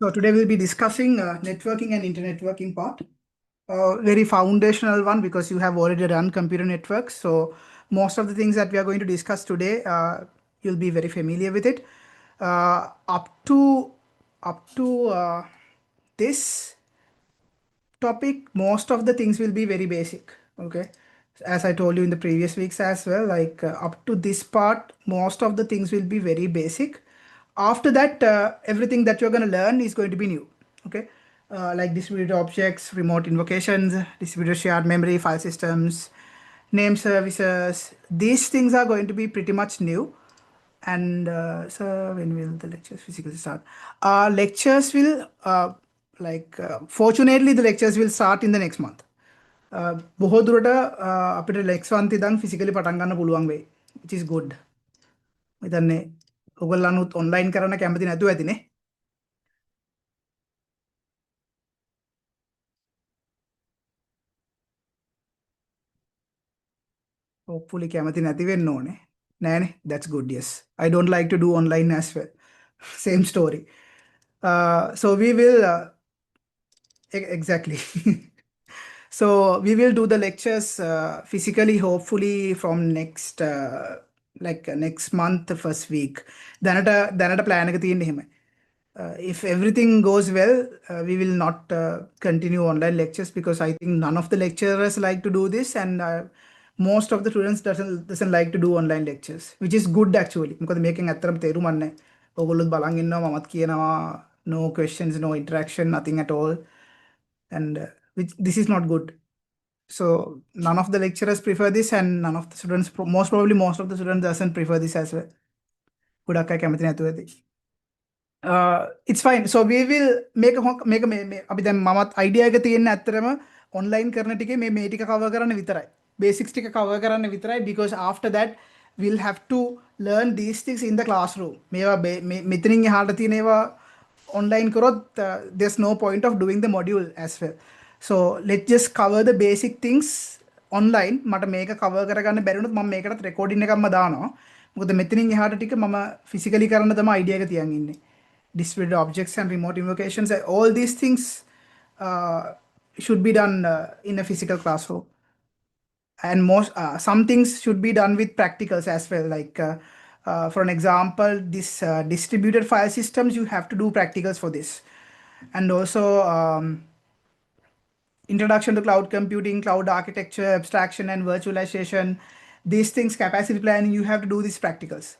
So today we'll be discussing networking and internetworking part. Very foundational one because you have already run computer networks. So most of the things that we are going to discuss today, you'll be very familiar with it. Up to this topic, most of the things will be very basic. Okay, as I told you in the previous weeks as well, like up to this part, most of the things will be very basic. After that, everything that you're going to learn is going to be new. Okay, like distributed objects, remote invocations, distributed shared memory, file systems, name services. These things are going to be pretty much new. And so when will the lectures physically start? Lectures will fortunately the lectures will start in the next month. බොහෝ දුරට අපිට legs වන් ඉදන් physically පටන් ගන්න පුළුවන් වෙයි, which is good. හිතන්නේ ඔයගොල්ලන්නුත් online කරන්න කැමති නැතුව ඇතිනේ. Hopefully කැමති නැති වෙන්න ඕනේ. නෑනේ, that's good. Yes, I don't like to do online as well. Same story. So we will exactly. So we will do the lectures physically, hopefully from next month, first week. දැනට plan එක තියෙන්නේ එහෙමයි. If everything goes well, we will not continue online lectures because I think none of the lecturers like to do this, and most of the students doesn't like to do online lectures, which is good actually. Because making ඇත්තටම තේරුම් නැහැ. ඔයගොල්ලොත් බලන් ඉන්නවා, මමත් කියනවා, no questions, no interaction, nothing at all, and which this is not good. So none of the lecturers prefer this, and none of the students, most probably most of the students doesn't prefer this as well. ගොඩක් අය කැමති නැතුව ඇති. It's fine. So we will make a අපි දැන් මමත් idea එක තියෙන ඇත්තටම online කරන ටිකේ මේ ටික cover කරන්න විතරයි. Basics ටික cover කරන්න විතරයි, because after that we'll have to learn these things in the classroom. මේවා මෙතනින් එහාට තියෙන ඒවා online කරොත් there's no point of doing the module as well. So let's just cover the basic things online. මට මේක cover කරගන්න බැරි වුණොත් මම මේකටත් recording එකක්ම දානවා. මොකද මෙතනින් එහාට ටික මම physically කරන්න තමයි idea එක තියන් ඉන්නේ. Distributed objects and remote invocations, all these things should be done in a physical classroom. And most some things should be done with practicals as well, like for an example, this distributed file systems, you have to do practicals for this. And also introduction to cloud computing, cloud architecture, abstraction and virtualization, these things, capacity planning, you have to do these practicals.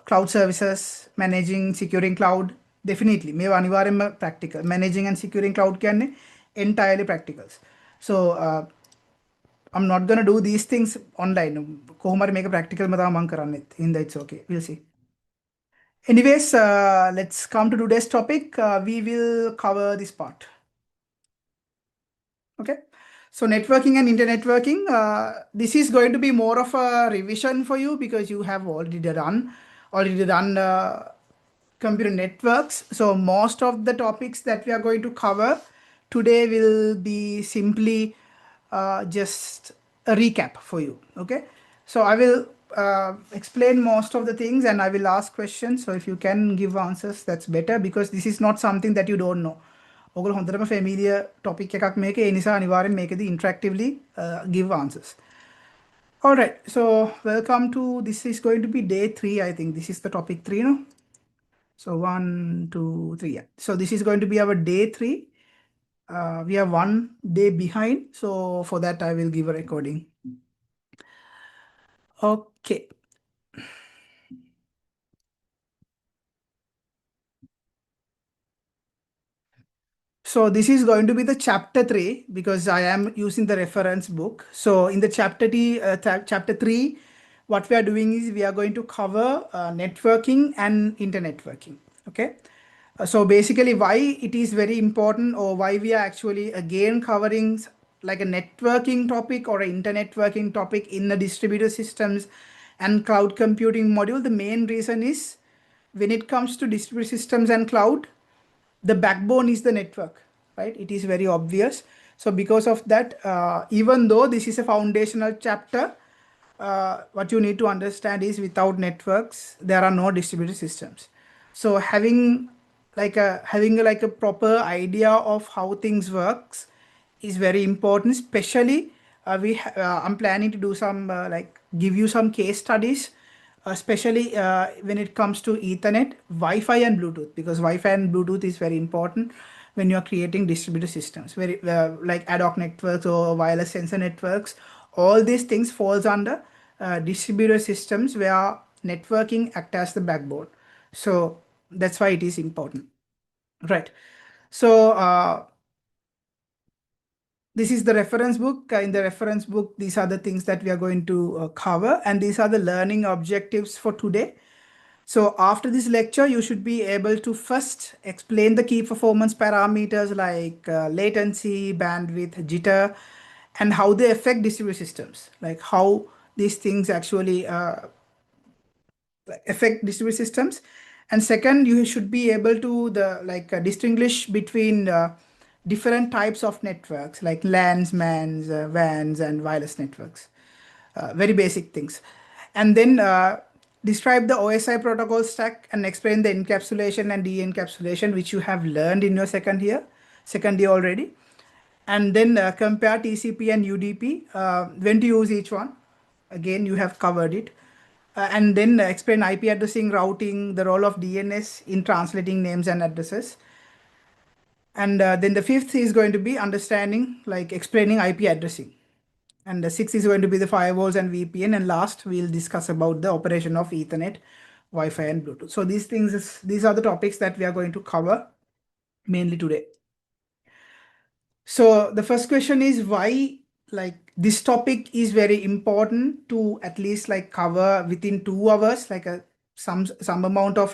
Cloud services, managing, securing cloud, definitely මේවා අනිවාර්යයෙන්ම practical. Managing and securing cloud කියන්නේ entirely practicals. So I'm not gonna do these things online. කොහොම හරි මේක practical ම තමයි මම කරන්නේ. Hinda it's okay, we'll see. Anyways, let's come to today's topic. We will cover this part. Okay, so networking and internetworking, this is going to be more of a revision for you because you have already done computer networks. So most of the topics that we are going to cover today will be simply just a recap for you. Okay, so I will explain most of the things and I will ask questions. So if you can give answers, that's better, because this is not something that you don't know. ඔගොල්ලෝ හොඳටම familiar topic එකක් මේක. ඒ නිසා අනිවාර්යෙන් මේකදී interactively give answers. All right, so welcome to, this is going to be day 3. I think this is the topic 3, no? So 1, 2, 3, yeah. So this is going to be our day 3. We are 1 day behind, so for that I will give a recording. Okay. So this is going to be the chapter 3 because I am using the reference book. So in the chapter 3, what we are doing is we are going to cover networking and internetworking. Okay. So basically why it is very important, or why we are actually again covering like a networking topic or an internetworking topic in the distributed systems and cloud computing module. The main reason is when it comes to distributed systems and cloud, the backbone is the network, right? It is very obvious. So because of that, even though this is a foundational chapter, what you need to understand is without networks, there are no distributed systems. So having having like a proper idea of how things works is very important. Especially, I'm planning to do some give you some case studies, especially when it comes to Ethernet, Wi-Fi, and Bluetooth, because Wi-Fi and Bluetooth is very important when you are creating distributed systems, very like ad hoc networks or wireless sensor networks. All these things falls under distributed systems where networking act as the backbone. So that's why it is important, right? So this is the reference book. In the reference book, these are the things that we are going to cover, and these are the learning objectives for today. So after this lecture, you should be able to first explain the key performance parameters like latency, bandwidth, jitter, and how they affect distributed systems, like how these things actually affect distributed systems. And second, you should be able to distinguish between different types of networks like LANs, MANs, WANs, and wireless networks. Very basic things. And then describe the OSI protocol stack and explain the encapsulation and de-encapsulation, which you have learned in your second year already. And then compare TCP and UDP, when to use each one. Again, you have covered it. And then explain IP addressing, routing, the role of DNS in translating names and addresses. And then the fifth is going to be understanding, like explaining IP addressing. And the sixth is going to be the firewalls and VPN. And last, we'll discuss about the operation of Ethernet, Wi-Fi, and Bluetooth. So these are the topics that we are going to cover mainly today. So the first question is why this topic is very important to at least cover within 2 hours, some amount of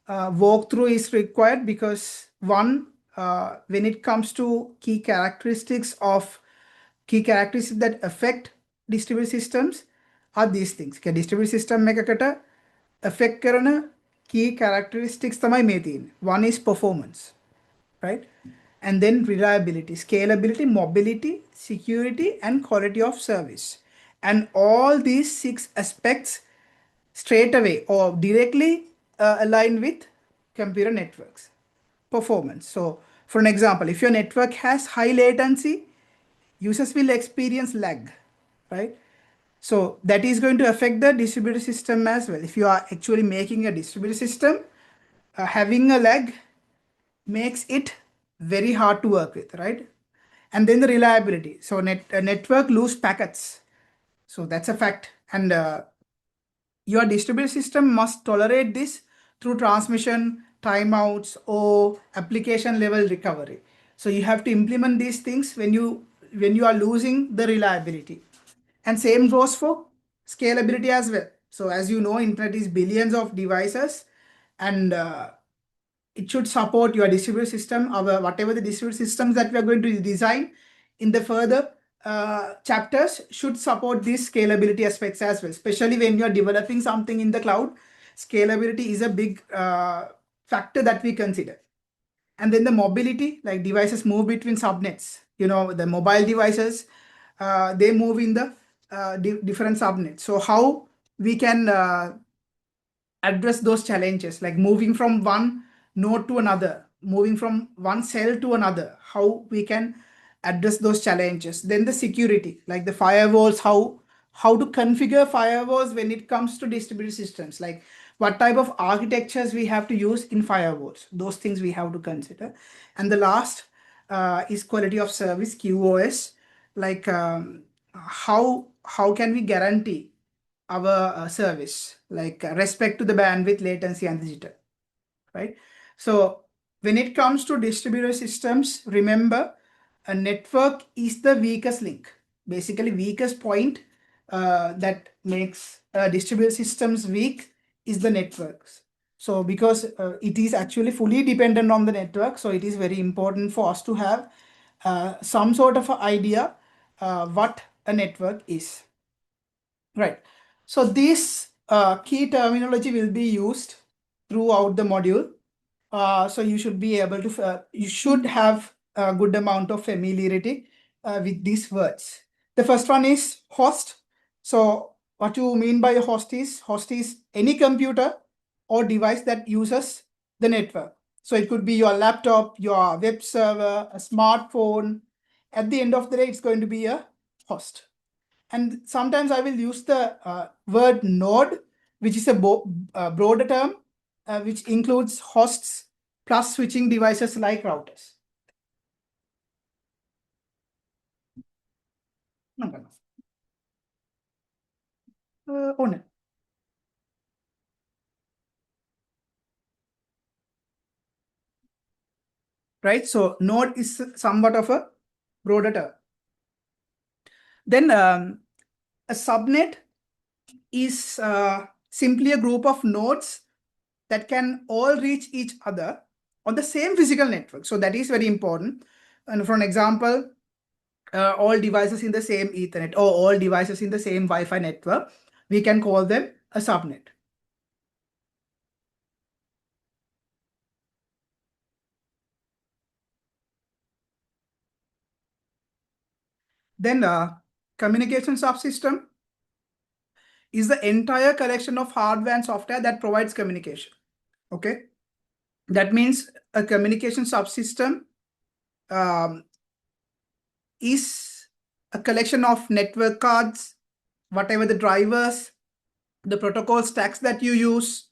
walkthrough is required, because one, when it comes to key characteristics that affect distributed systems are these things. Distributed system එකකට affect කරන key characteristics තමයි මේ තියෙන්නේ. One is performance, right? And then reliability, scalability, mobility, security, and quality of service. And all these 6 aspects straight away or directly align with computer networks performance. So for an example, if your network has high latency, users will experience lag, right? So that is going to affect the distributed system as well. If you are actually making a distributed system, having a lag makes it very hard to work with, right? And then the reliability. So network lose packets. So that's a fact. And your distributed system must tolerate this through transmission, timeouts, or application level recovery. So you have to implement these things when you are losing the reliability. And same goes for scalability as well. So as you know, internet is billions of devices, and it should support your distributed system, or whatever the distributed systems that we are going to design in the further chapters should support these scalability aspects as well. Especially when you are developing something in the cloud, scalability is a big factor that we consider. And then the mobility, like devices move between subnets. You know, the mobile devices, they move in the different subnets. So how we can address those challenges, like moving from one node to another, moving from one cell to another, how we can address those challenges. Then the security, like the firewalls, how to configure firewalls when it comes to distributed systems, like what type of architectures we have to use in firewalls. Those things we have to consider. And the last is quality of service, QoS, like how can we guarantee our service, like respect to the bandwidth, latency, and the jitter, right? So when it comes to distributed systems, remember, a network is the weakest link, basically weakest point that makes distributed systems weak is the networks. So because it is actually fully dependent on the network, so it is very important for us to have some sort of an idea what a network is, right? So this key terminology will be used throughout the module. So you should be able to, you should have a good amount of familiarity with these words. The first one is host. So what you mean by a host is any computer or device that uses the network. So it could be your laptop, your web server, a smartphone. At the end of the day, it's going to be a host. And sometimes I will use the word node, which is a broader term, which includes hosts plus switching devices like routers. On. Right? So node is somewhat of a broader term. Then a subnet is simply a group of nodes that can all reach each other on the same physical network. So that is very important. And for an example, all devices in the same Ethernet or all devices in the same Wi-Fi network, we can call them a subnet. Then communication subsystem is the entire collection of hardware and software that provides communication. Okay. That means a communication subsystem is a collection of network cards, whatever the drivers, the protocol stacks that you use,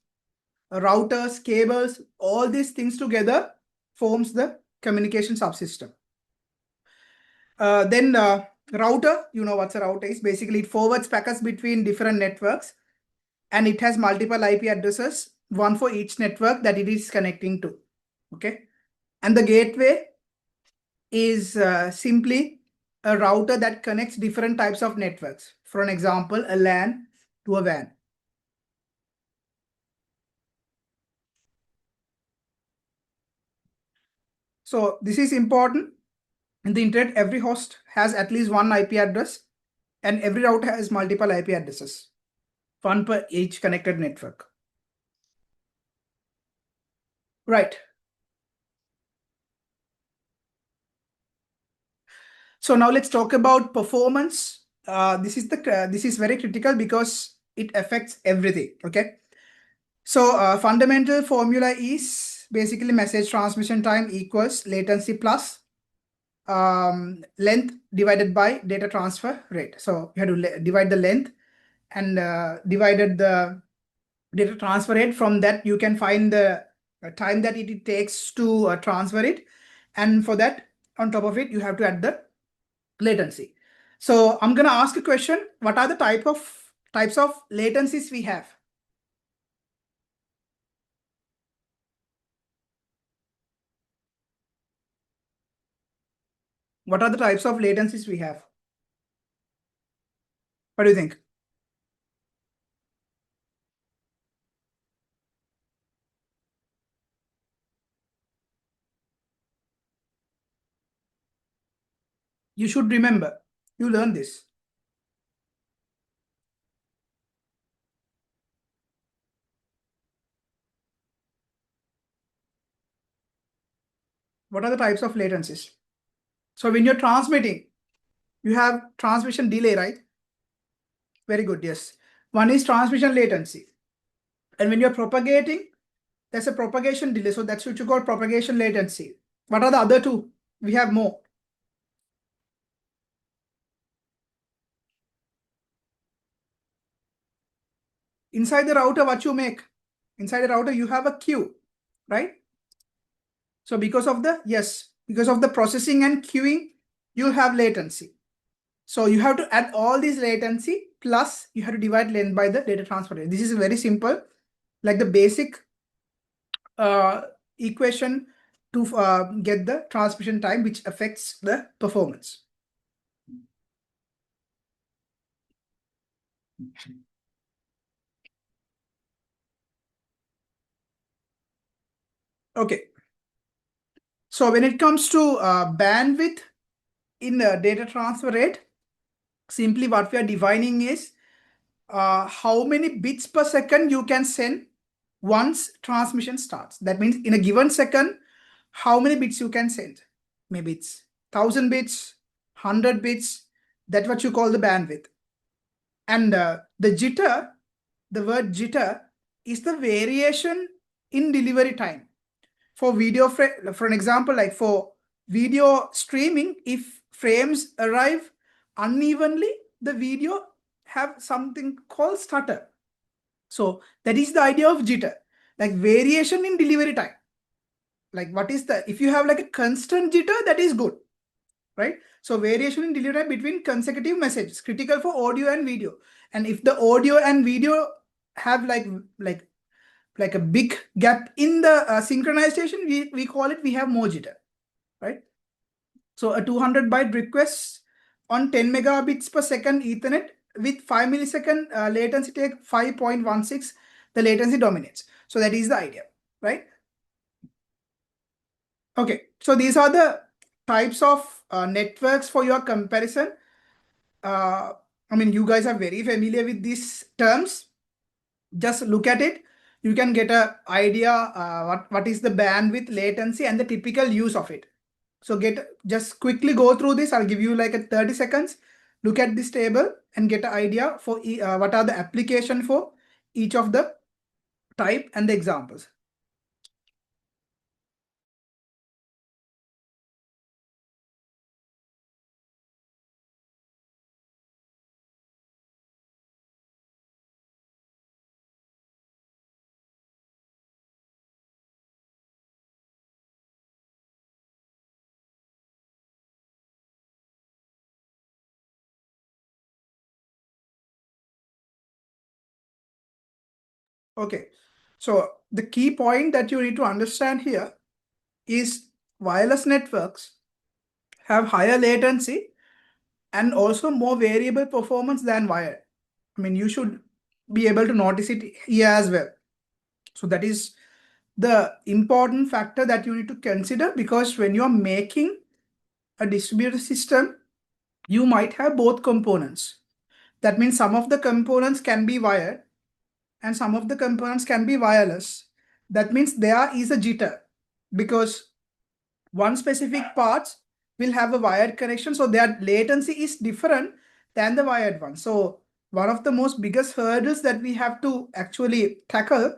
routers, cables, all these things together forms the communication subsystem. Then router, you know what a router is. Basically, it forwards packets between different networks and it has multiple IP addresses, one for each network that it is connecting to. Okay. And the gateway is simply a router that connects different types of networks. For an example, a LAN to a WAN. So this is important. In the internet, every host has at least one IP address and every router has multiple IP addresses, one per each connected network. Right. So now let's talk about performance. This is very critical because it affects everything. Okay. So fundamental formula is basically message transmission time equals latency plus length divided by data transfer rate. So you have to divide the length and divided the data transfer rate. From that, you can find the time that it takes to transfer it. And for that, on top of it, you have to add the latency. So I'm going to ask a question. What are the types of latencies we have? What are the types of latencies we have? What do you think? You should remember. You learn this. What are the types of latencies? So when you're transmitting, you have transmission delay, right? Very good. Yes. One is transmission latency. And when you're propagating, there's a propagation delay. So that's what you call propagation latency. What are the other two? We have more. Inside the router, what you make? Inside the router, you have a queue, right? So because of the processing and queuing, you have latency. So you have to add all these latency plus you have to divide length by the data transfer rate. This is very simple, like the basic equation to get the transmission time, which affects the performance. Okay. So when it comes to bandwidth in the data transfer rate, simply what we are defining is how many bits per second you can send once transmission starts. That means in a given second, how many bits you can send. Maybe it's 1000 bits, 100 bits. That's what you call the bandwidth. And the jitter, the word jitter is the variation in delivery time. for video frame, for an example, like for video streaming, if frames arrive unevenly, the video have something called stutter. So that is the idea of jitter, like variation in delivery time. Like what is the, if you have like a constant jitter, that is good, right? So variation in delivery time between consecutive messages, critical for audio and video. And if the audio and video have like a big gap in the synchronization, we call it, we have more jitter, right? So a 200 byte request on 10 megabits per second Ethernet with 5 millisecond latency take 5.16, the latency dominates. So that is the idea, right? Okay, so these are the types of networks for your comparison. I mean, you guys are very familiar with these terms. Just look at it. You can get an idea what is the bandwidth, latency, and the typical use of it. So just quickly go through this. I'll give you like a 30 seconds. Look at this table and get an idea for what are the application for each of the type and the examples. Okay, so the key point that you need to understand here is wireless networks have higher latency and also more variable performance than wired. I mean, you should be able to notice it here as well. So that is the important factor that you need to consider, because when you're making a distributed system, you might have both components. That means some of the components can be wired and some of the components can be wireless. That means there is a jitter because one specific parts will have a wired connection. So their latency is different than the wired one. So one of the most biggest hurdles that we have to actually tackle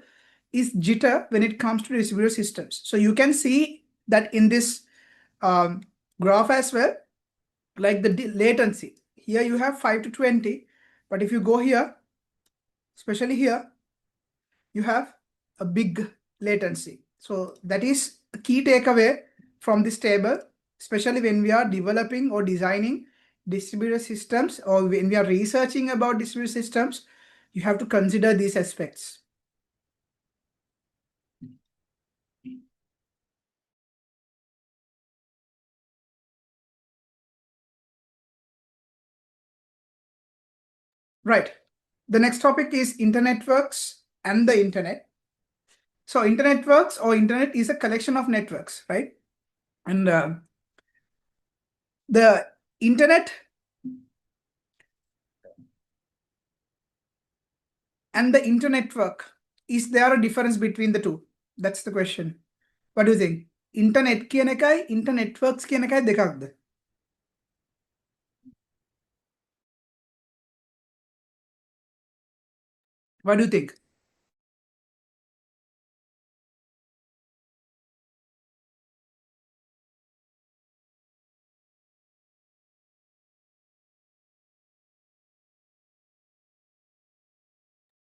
is jitter when it comes to distributed systems. So you can see that in this graph as well, like the latency. Here you have 5 to 20, but if you go here, especially here, you have a big latency. So that is a key takeaway from this table, especially when we are developing or designing distributed systems, or when we are researching about distributed systems, you have to consider these aspects. Right. The next topic is internetworks and the internet. So internetworks or internet is a collection of networks, right? And the internet and the internetwork, is there a difference between the two? That's the question. What do you think? Internet කියන එකයි internetworks කියන එකයි දෙකක්ද? What do you think?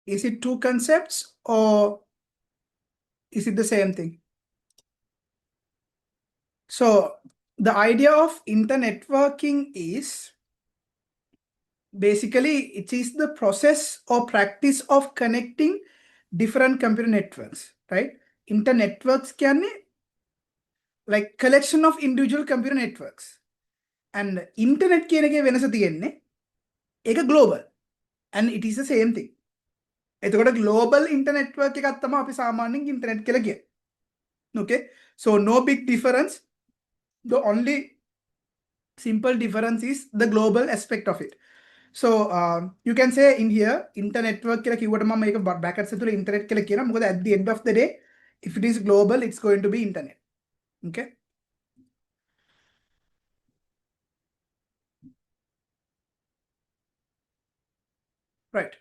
Is it two concepts or is it the same thing? So the idea of internetworking is basically it is the process or practice of connecting different computer networks, right? Internetworks කියන්නේ like collection of individual computer networks. And internet කියන එකේ වෙනස තියෙන්නේ ඒක global and it is the same thing. එතකොට global internet network එකක් තමයි අපි සාමාන්‍යයෙන් internet කියලා කියන්නේ. Okay, so no big difference. The only simple difference is the global aspect of it. So you can say in here internet network කියලා කිව්වට මම මේක brackets ඇතුලේ internet කියලා කියනවා. මොකද at the end of the day if it is global it's going to be internet. Okay. Right.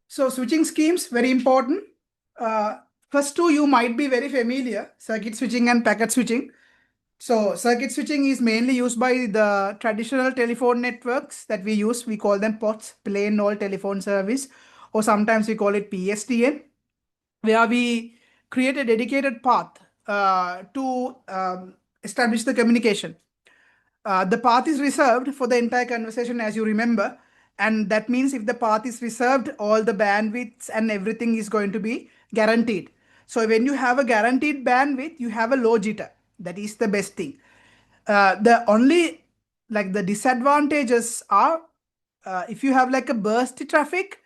So switching schemes, very important. First two you might be very familiar, circuit switching and packet switching. So circuit switching is mainly used by the traditional telephone networks that we use. We call them POTS, plain old telephone service, or sometimes we call it PSTN, where we create a dedicated path to establish the communication. The path is reserved for the entire conversation, as you remember. And that means if the path is reserved, all the bandwidths and everything is going to be guaranteed. So when you have a guaranteed bandwidth, you have a low jitter. That is the best thing. The only like the disadvantages are if you have like a burst traffic,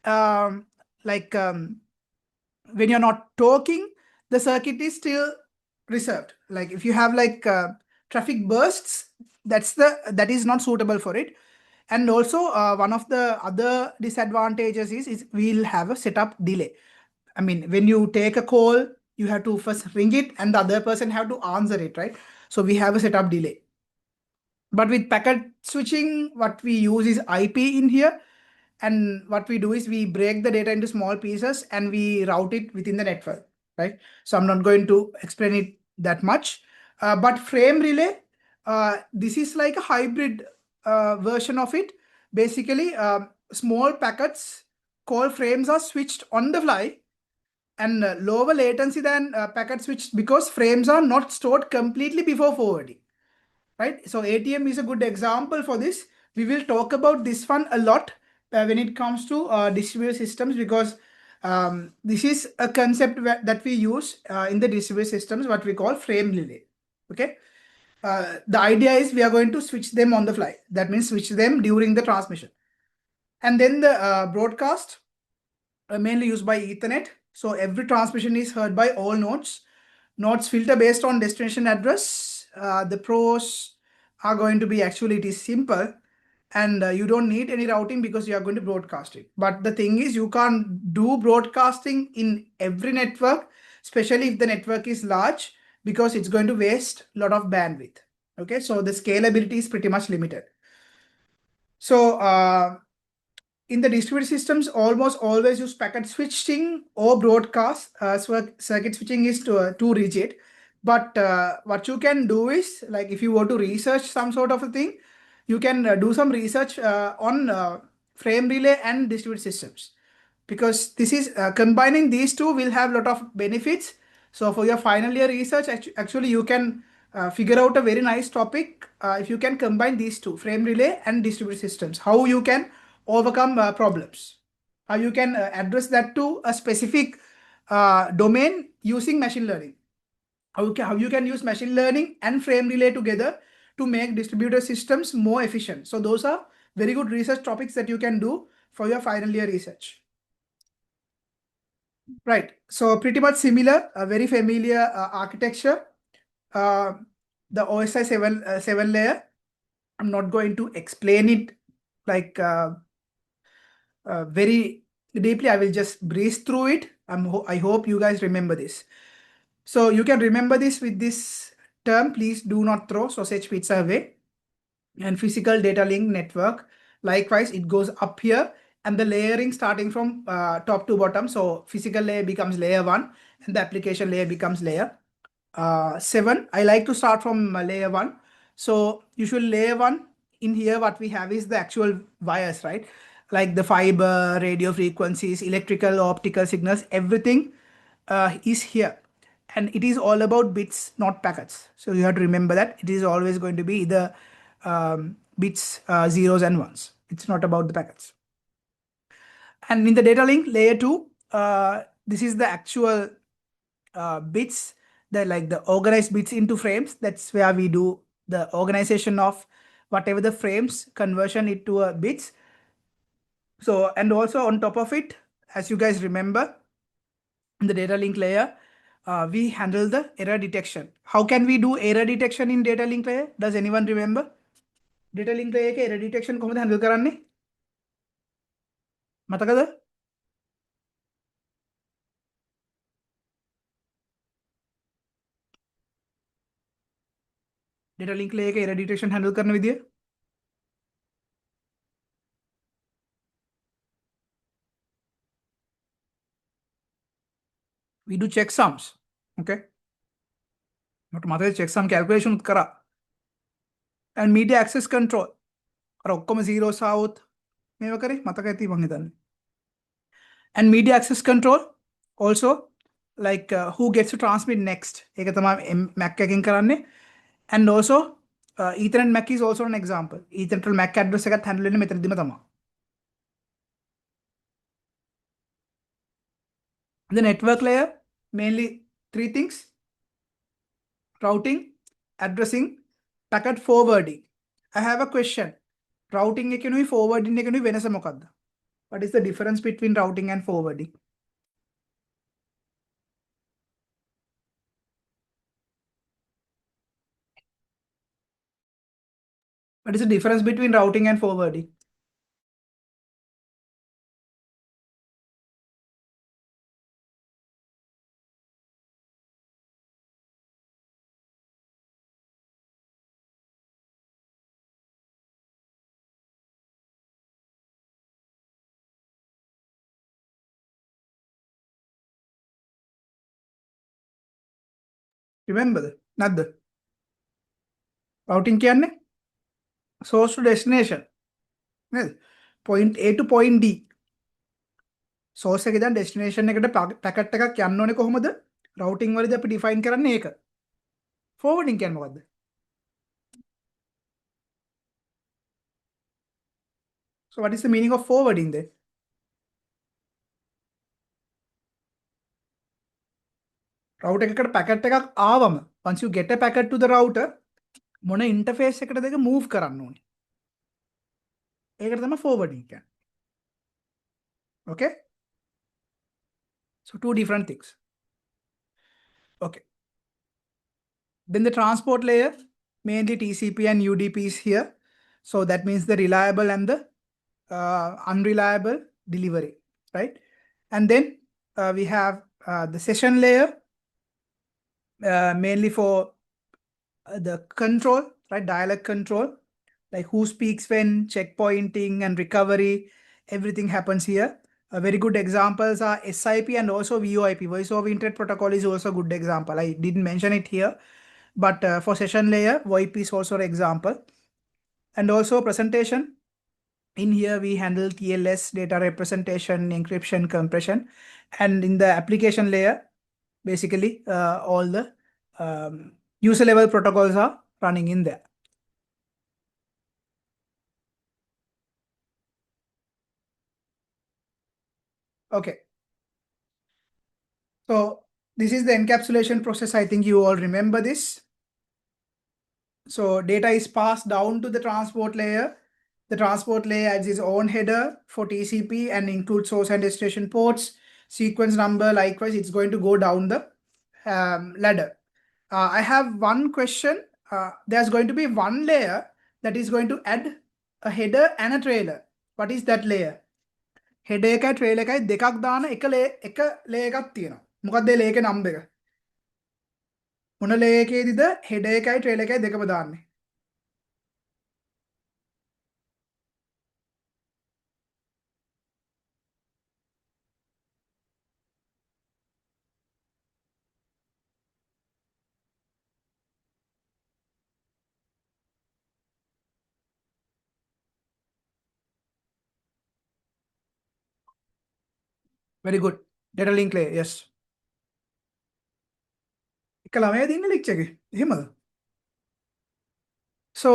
um, like when you're not talking, the circuit is still reserved. Like if you have like traffic bursts, that is not suitable for it. And also one of the other disadvantages is we'll have a setup delay. I mean, when you take a call, you have to first ring it and the other person have to answer it, right? So we have a setup delay. But with packet switching, what we use is IP in here. And what we do is we break the data into small pieces and we route it within the network, right? So I'm not going to explain it that much. But frame relay, this is like a hybrid version of it. Basically, small packets called frames are switched on the fly and lower latency than packet switch because frames are not stored completely before forwarding, right? So ATM is a good example for this. We will talk about this one a lot when it comes to distributed systems because this is a concept that we use in the distributed systems, what we call frame relay. Okay. The idea is we are going to switch them on the fly. That means switch them during the transmission. And then the broadcast, mainly used by Ethernet. So every transmission is heard by all nodes. Nodes filter based on destination address. The pros are going to be actually it is simple and you don't need any routing because you are going to broadcast it. But the thing is you can't do broadcasting in every network, especially if the network is large because it's going to waste a lot of bandwidth. Okay, so the scalability is pretty much limited. So in the distributed systems, almost always use packet switching or broadcast. Circuit switching is too rigid. But what you can do is, like if you want to research some sort of a thing, you can do some research on frame relay and distributed systems. Because this is combining these two will have a lot of benefits. So for your final year research, actually you can figure out a very nice topic if you can combine these two, frame relay and distributed systems, how you can overcome problems, how you can address that to a specific domain using machine learning, how you can use machine learning and frame relay together to make distributed systems more efficient. So those are very good research topics that you can do for your final year research. Right. So pretty much similar, a very familiar architecture. Uh, the OSI 7 layer. I'm not going to explain it like very deeply. I will just breeze through it. I hope you guys remember this. So you can remember this with this term. Please do not throw sausage pizza away. And physical data link network. Likewise, it goes up here and the layering starting from top to bottom. So physical layer becomes layer 1 and the application layer becomes layer 7. I like to start from layer 1. So usually layer 1 in here what we have is the actual wires, right? Like the fiber, radio frequencies, electrical, optical signals, everything is here. And it is all about bits, not packets. So you have to remember that it is always going to be either bits, zeros and ones. It's not about the packets. And in the data link layer 2, this is the actual bits, the organized bits into frames. That's where we do the organization of whatever the frames, conversion into bits. So, and also on top of it, as you guys remember, in the data link layer, we handle the error detection. How can we do error detection in data link layer? Does anyone remember? Data link layer के error detection කොහොමද handle කරන්නේ? මතකද? Data link layer के error detection handle කරන විදිය? we do checksums. Okay. But mother checksum calculation kara. And media access control. ඔක්කොම zeros આવොත් මේව කරේ මතක ඇති මං හිතන්නේ. And media access control also like who gets to transmit next. ඒක තමයි MAC එකකින් කරන්නේ. And also Ethernet MAC is also an example. Ethernet MAC address එකත් handle වෙන්නේ මෙතනදිම තමයි. The network layer mainly three things: routing, addressing, packet forwarding. I have a question. Routing එකනුයි forwarding එකනුයි වෙනස මොකක්ද? What is the difference between routing and forwarding? What is the difference between routing and forwarding? Remember that? Not the routing කියන්නේ source to destination. Point A to point D. Source එකේ දැන් destination එකට packet එකක් යන්න ඕනේ කොහොමද? Routing වලදී අපි define කරන්නේ ඒක. Forwarding කියන්නේ මොකද්ද? So what is the meaning of forwarding then? Router එකකට packet එකක් ආවම once you get a packet to the router මොන interface එකටද ඒක move කරන්න ඕනේ. ඒකට තමයි forwarding කියන්නේ. Okay? So two different things. Okay. Then the transport layer, mainly TCP and UDP is here. So that means the reliable and the unreliable delivery, right? And then we have the session layer, mainly for the control, right? Dialect control, like who speaks when, checkpointing and recovery, everything happens here. Very good examples are SIP and also VoIP. Voice over Internet Protocol is also a good example. I didn't mention it here, but for session layer, VoIP is also an example. And also presentation. In here, we handle TLS, data representation, encryption, compression. And in the application layer, basically all the user level protocols are running in there. Okay. So this is the encapsulation process. I think you all remember this. So data is passed down to the transport layer. The transport layer adds its own header for TCP and includes source and destination ports, sequence number. Likewise, it's going to go down the ladder. I have one question. There's going to be one layer that is going to add a header and a trailer. What is that layer? Header එකයි trailer එකයි දෙකක් දාන එක layer එකක් තියෙනවා. මොකක්ද ඒ layer එකේ number එක? මොන layer එකේදීද header එකයි trailer එකයි දෙකම දාන්නේ? Very good. Data link layer, yes. එක ළමයා දින්න lecture එකේ. එහෙමද? So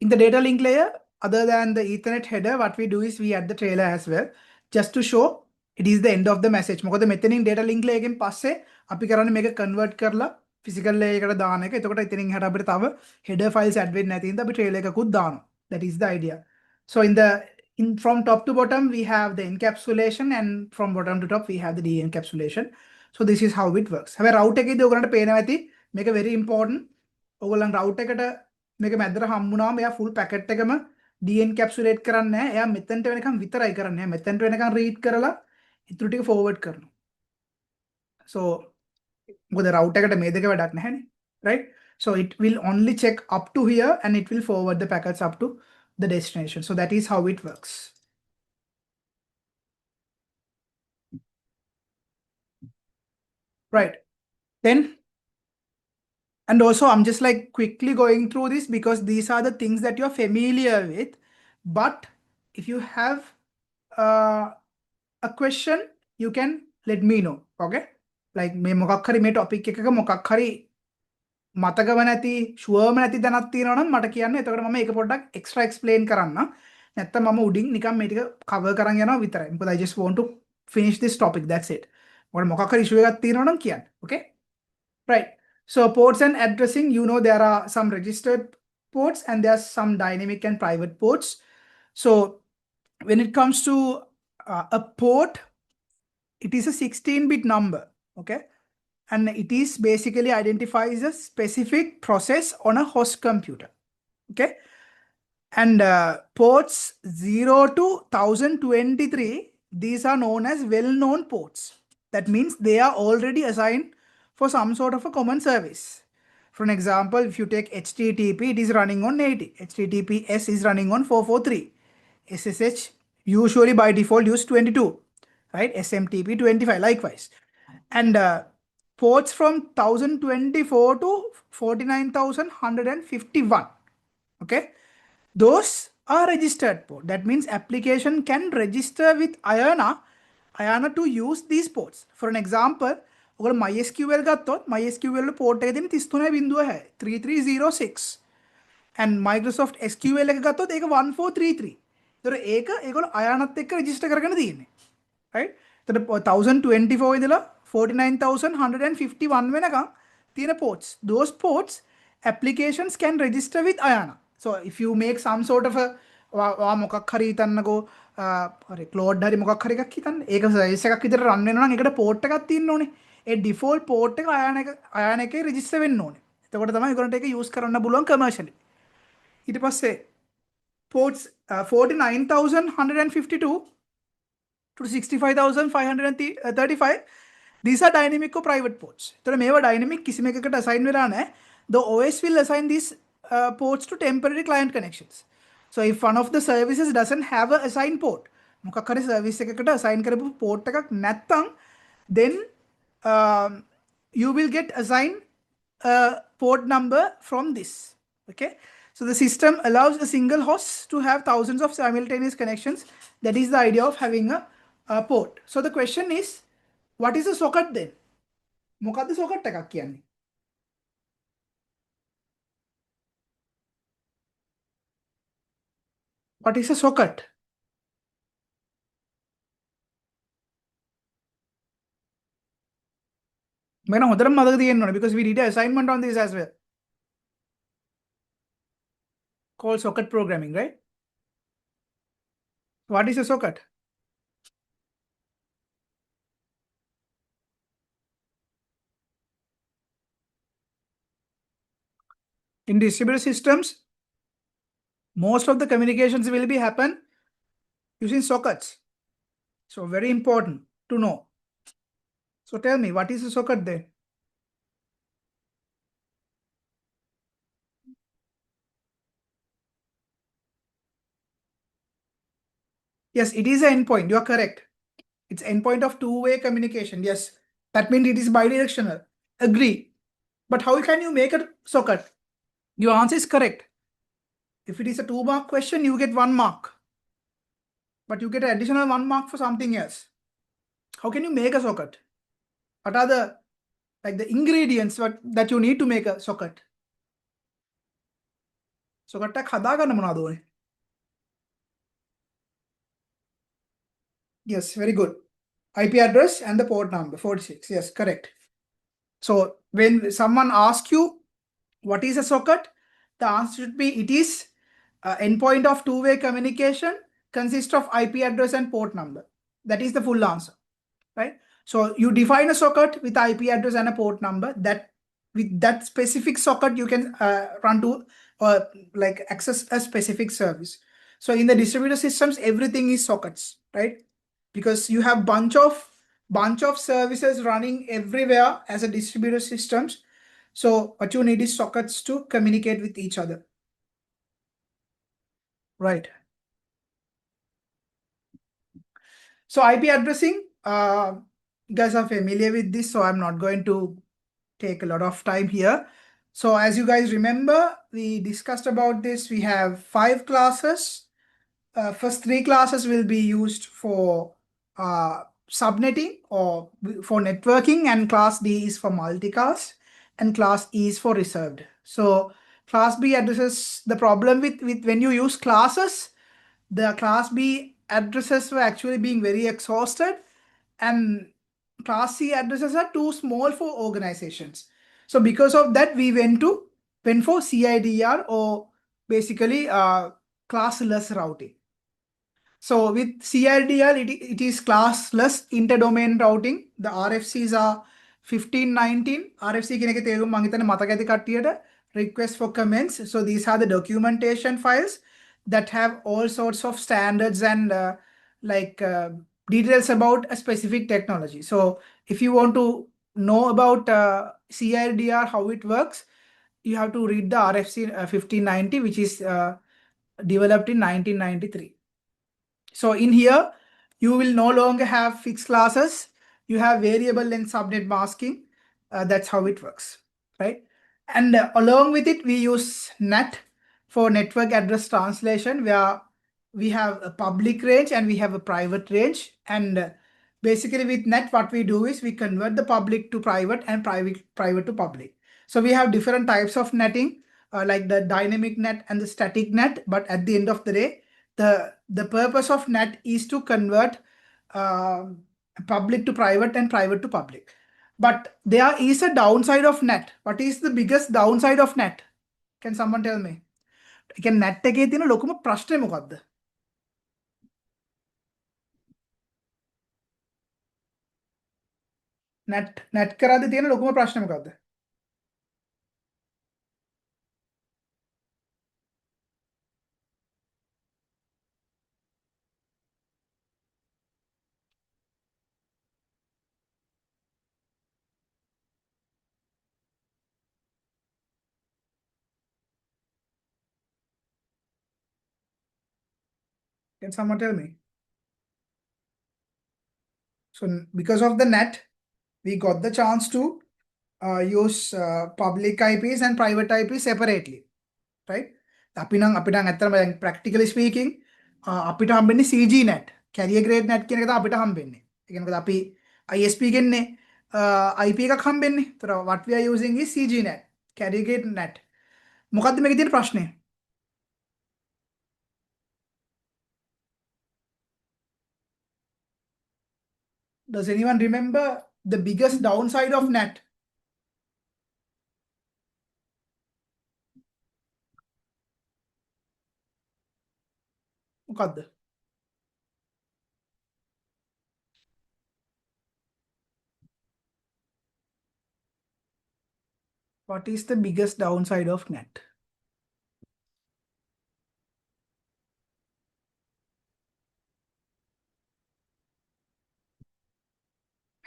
in the data link layer, other than the Ethernet header, what we do is we add the trailer as well, just to show it is the end of the message. මොකද මෙතනින් data link layer එකෙන් පස්සේ අපි කරන්නේ මේක convert කරලා physical layer එකට දාන එක. එතකොට එතනින් එහාට අපිට තව header files add වෙන්නේ නැති හින්දා අපි trailer එකකුත් දානවා. That is the idea. So from top to bottom we have the encapsulation, and from bottom to top we have the de-encapsulation. So this is how it works. හැබැයි route එකේදී ඔයගලන්ට පේනවා ඇති මේක very important. ඔයගලන් route එකට මේක මැදට හම්බුනාම එයා full packet එකම de-encapsulate කරන්නේ නැහැ. එයා මෙතනට වෙනකන් විතරයි කරන්නේ. මෙතනට වෙනකන් read කරලා ඉතුරු ටික forward කරනවා. So මොකද route එකට මේ දෙක වැඩක් නැහැනේ. Right? So it will only check up to here and it will forward the packets up to the destination. So that is how it works. Right. Then, and also I'm just like quickly going through this because these are the things that you're familiar with. But if you have uh, a question, you can let me know. Okay? Like මේ මොකක් හරි මේ topic එකක මොකක් හරි මතකව නැති ෂුවර්ම නැති දැනක් තියෙනවා නම් මට කියන්න. එතකොට මම ඒක පොඩ්ඩක් extra explain කරන්න. නැත්තම් මම උඩින් නිකන් මේ ටික cover කරන් යනවා විතරයි. Because I just want to finish this topic. That's it. ඔයාලා මොකක් හරි issue එකක් තියෙනවා නම් කියන්න. Okay? Right. So ports and addressing, you know, there are some registered ports and there's some dynamic and private ports. So when it comes to a port, it is a 16-bit number, okay? And it is basically identifies a specific process on a host computer, okay? And ports 0 to 1023, these are known as well-known ports. That means they are already assigned for some sort of a common service. For an example, if you take HTTP, it is running on 80. HTTPS is running on 443. SSH usually by default use 22, right? SMTP 25, likewise. And ports from 1024 to 49,151, okay? Those are registered port. That means application can register with IANA to use these ports. For an example, ඔගොල්ලෝ MySQL ගත්තොත් MySQL port එක දෙන්නේ 33.6 3306 and Microsoft SQL එක ගත්තොත් ඒක 1433. ඒතර ඒක ඒගොල්ලෝ IANAත් එක්ක register කරගෙන තියෙන්නේ. Right? එතකොට 1024 ඉඳලා 49,151 වෙනකම් තියෙන ports. Those ports applications can register with IANA. So if you make some sort of a මොකක් හරි හිතන්නකෝ හරි Claude හරි මොකක් හරි එකක් හිතන්න. ඒක සර්විස් එකක් විතර රන් වෙනවා නම් ඒකට port එකක් තියෙන්න ඕනේ. ඒ default port එක IANA එකේ register වෙන්න ඕනේ. එතකොට තමයි ඒගොල්ලන්ට ඒක use කරන්න පුළුවන් commercially. ඊට පස්සේ ports 49,152 to 65,535, these are dynamic or private ports. So මේවා dynamic කිසිම එකකට assign වෙලා නැහැ. The OS will assign these ports to temporary client connections. So if one of the services doesn't have a assigned port, මොකක් හරි service එකකට assign කරපු port එකක් නැත්නම්, then you will get assigned a port number from this. Okay. So the system allows a single host to have thousands of simultaneous connections. That is the idea of having a port. So the question is, what is a socket then? මොකද්ද socket එකක් කියන්නේ? What is a socket? මම හොඳටම මතක තියෙන්න ඕනේ because we did an assignment on this as well. Called socket programming, right? What is a socket? In distributed systems, most of the communications will be happen using sockets. So very important to know. So tell me, what is a socket then? Yes, it is an endpoint. You are correct. It's endpoint of two-way communication. Yes, that means it is bidirectional. Agree. But how can you make a socket? Your answer is correct. If it is a 2-mark question, you get 1 mark. But you get an additional 1 mark for something else. How can you make a socket? What are the ingredients that you need to make a socket? Socket එක හදාගන්න මොනවද ඕනේ? Yes, very good. IP address and the port number 46. Yes, correct. So when someone asks you what is a socket, the answer should be it is endpoint of two-way communication consists of IP address and port number. That is the full answer, right? So you define a socket with IP address and a port number. That with that specific socket you can run to like access a specific service. So in the distributed systems, everything is sockets, right? Because you have bunch of services running everywhere as a distributed systems. So what you need is sockets to communicate with each other. Right. So IP addressing, You guys are familiar with this, so I'm not going to take a lot of time here. So as you guys remember, we discussed about this. We have 5 classes. First 3 classes will be used for subnetting or for networking, and class D is for multicast, and class E is for reserved. So class B addresses the problem with when you use classes, the class B addresses were actually being very exhausted, and class C addresses are too small for organizations. So because of that, we went for CIDR, or basically classless routing. So with CIDR, it is classless interdomain routing. The RFCs are 1519. RFC කෙනෙක් තේරුම් මම හිතන්නේ මතක ඇති කට්ටියට, request for comments. So these are the documentation files that have all sorts of standards and like details about a specific technology. So if you want to know about CIDR, how it works, you have to read the RFC 1590, which is developed in 1993. So in here, you will no longer have fixed classes. You have variable length subnet masking. That's how it works, right? And along with it, we use NAT for network address translation, where we have a public range and we have a private range. And basically with NAT, what we do is we convert the public to private and private to public. So we have different types of netting, like the dynamic net and the static net. But at the end of the day, the purpose of NAT is to convert public to private and private to public. But there is a downside of NAT. What is the biggest downside of NAT? Can someone tell me? Can NAT එකේ තියෙන ලොකුම ප්‍රශ්නේ මොකද්ද? NAT කරද්දී තියෙන ලොකුම ප්‍රශ්නේ මොකද්ද? Can someone tell me? So because of the NAT, we got the chance to use public IPs and private IPs separately, right? අපි නම් ඇත්තටම දැන් practically speaking අපිට හම්බෙන්නේ CG net, carrier grade net කියන එක තමයි අපිට හම්බෙන්නේ. ඒ කියන්නේ මොකද අපි ISP ගෙන්නේ IP එකක් හම්බෙන්නේ. ඒතර what we are using is CG net, carrier grade net. මොකද්ද මේකේ තියෙන ප්‍රශ්නේ? Does anyone remember the biggest downside of NAT? මොකද්ද? What is the biggest downside of NAT?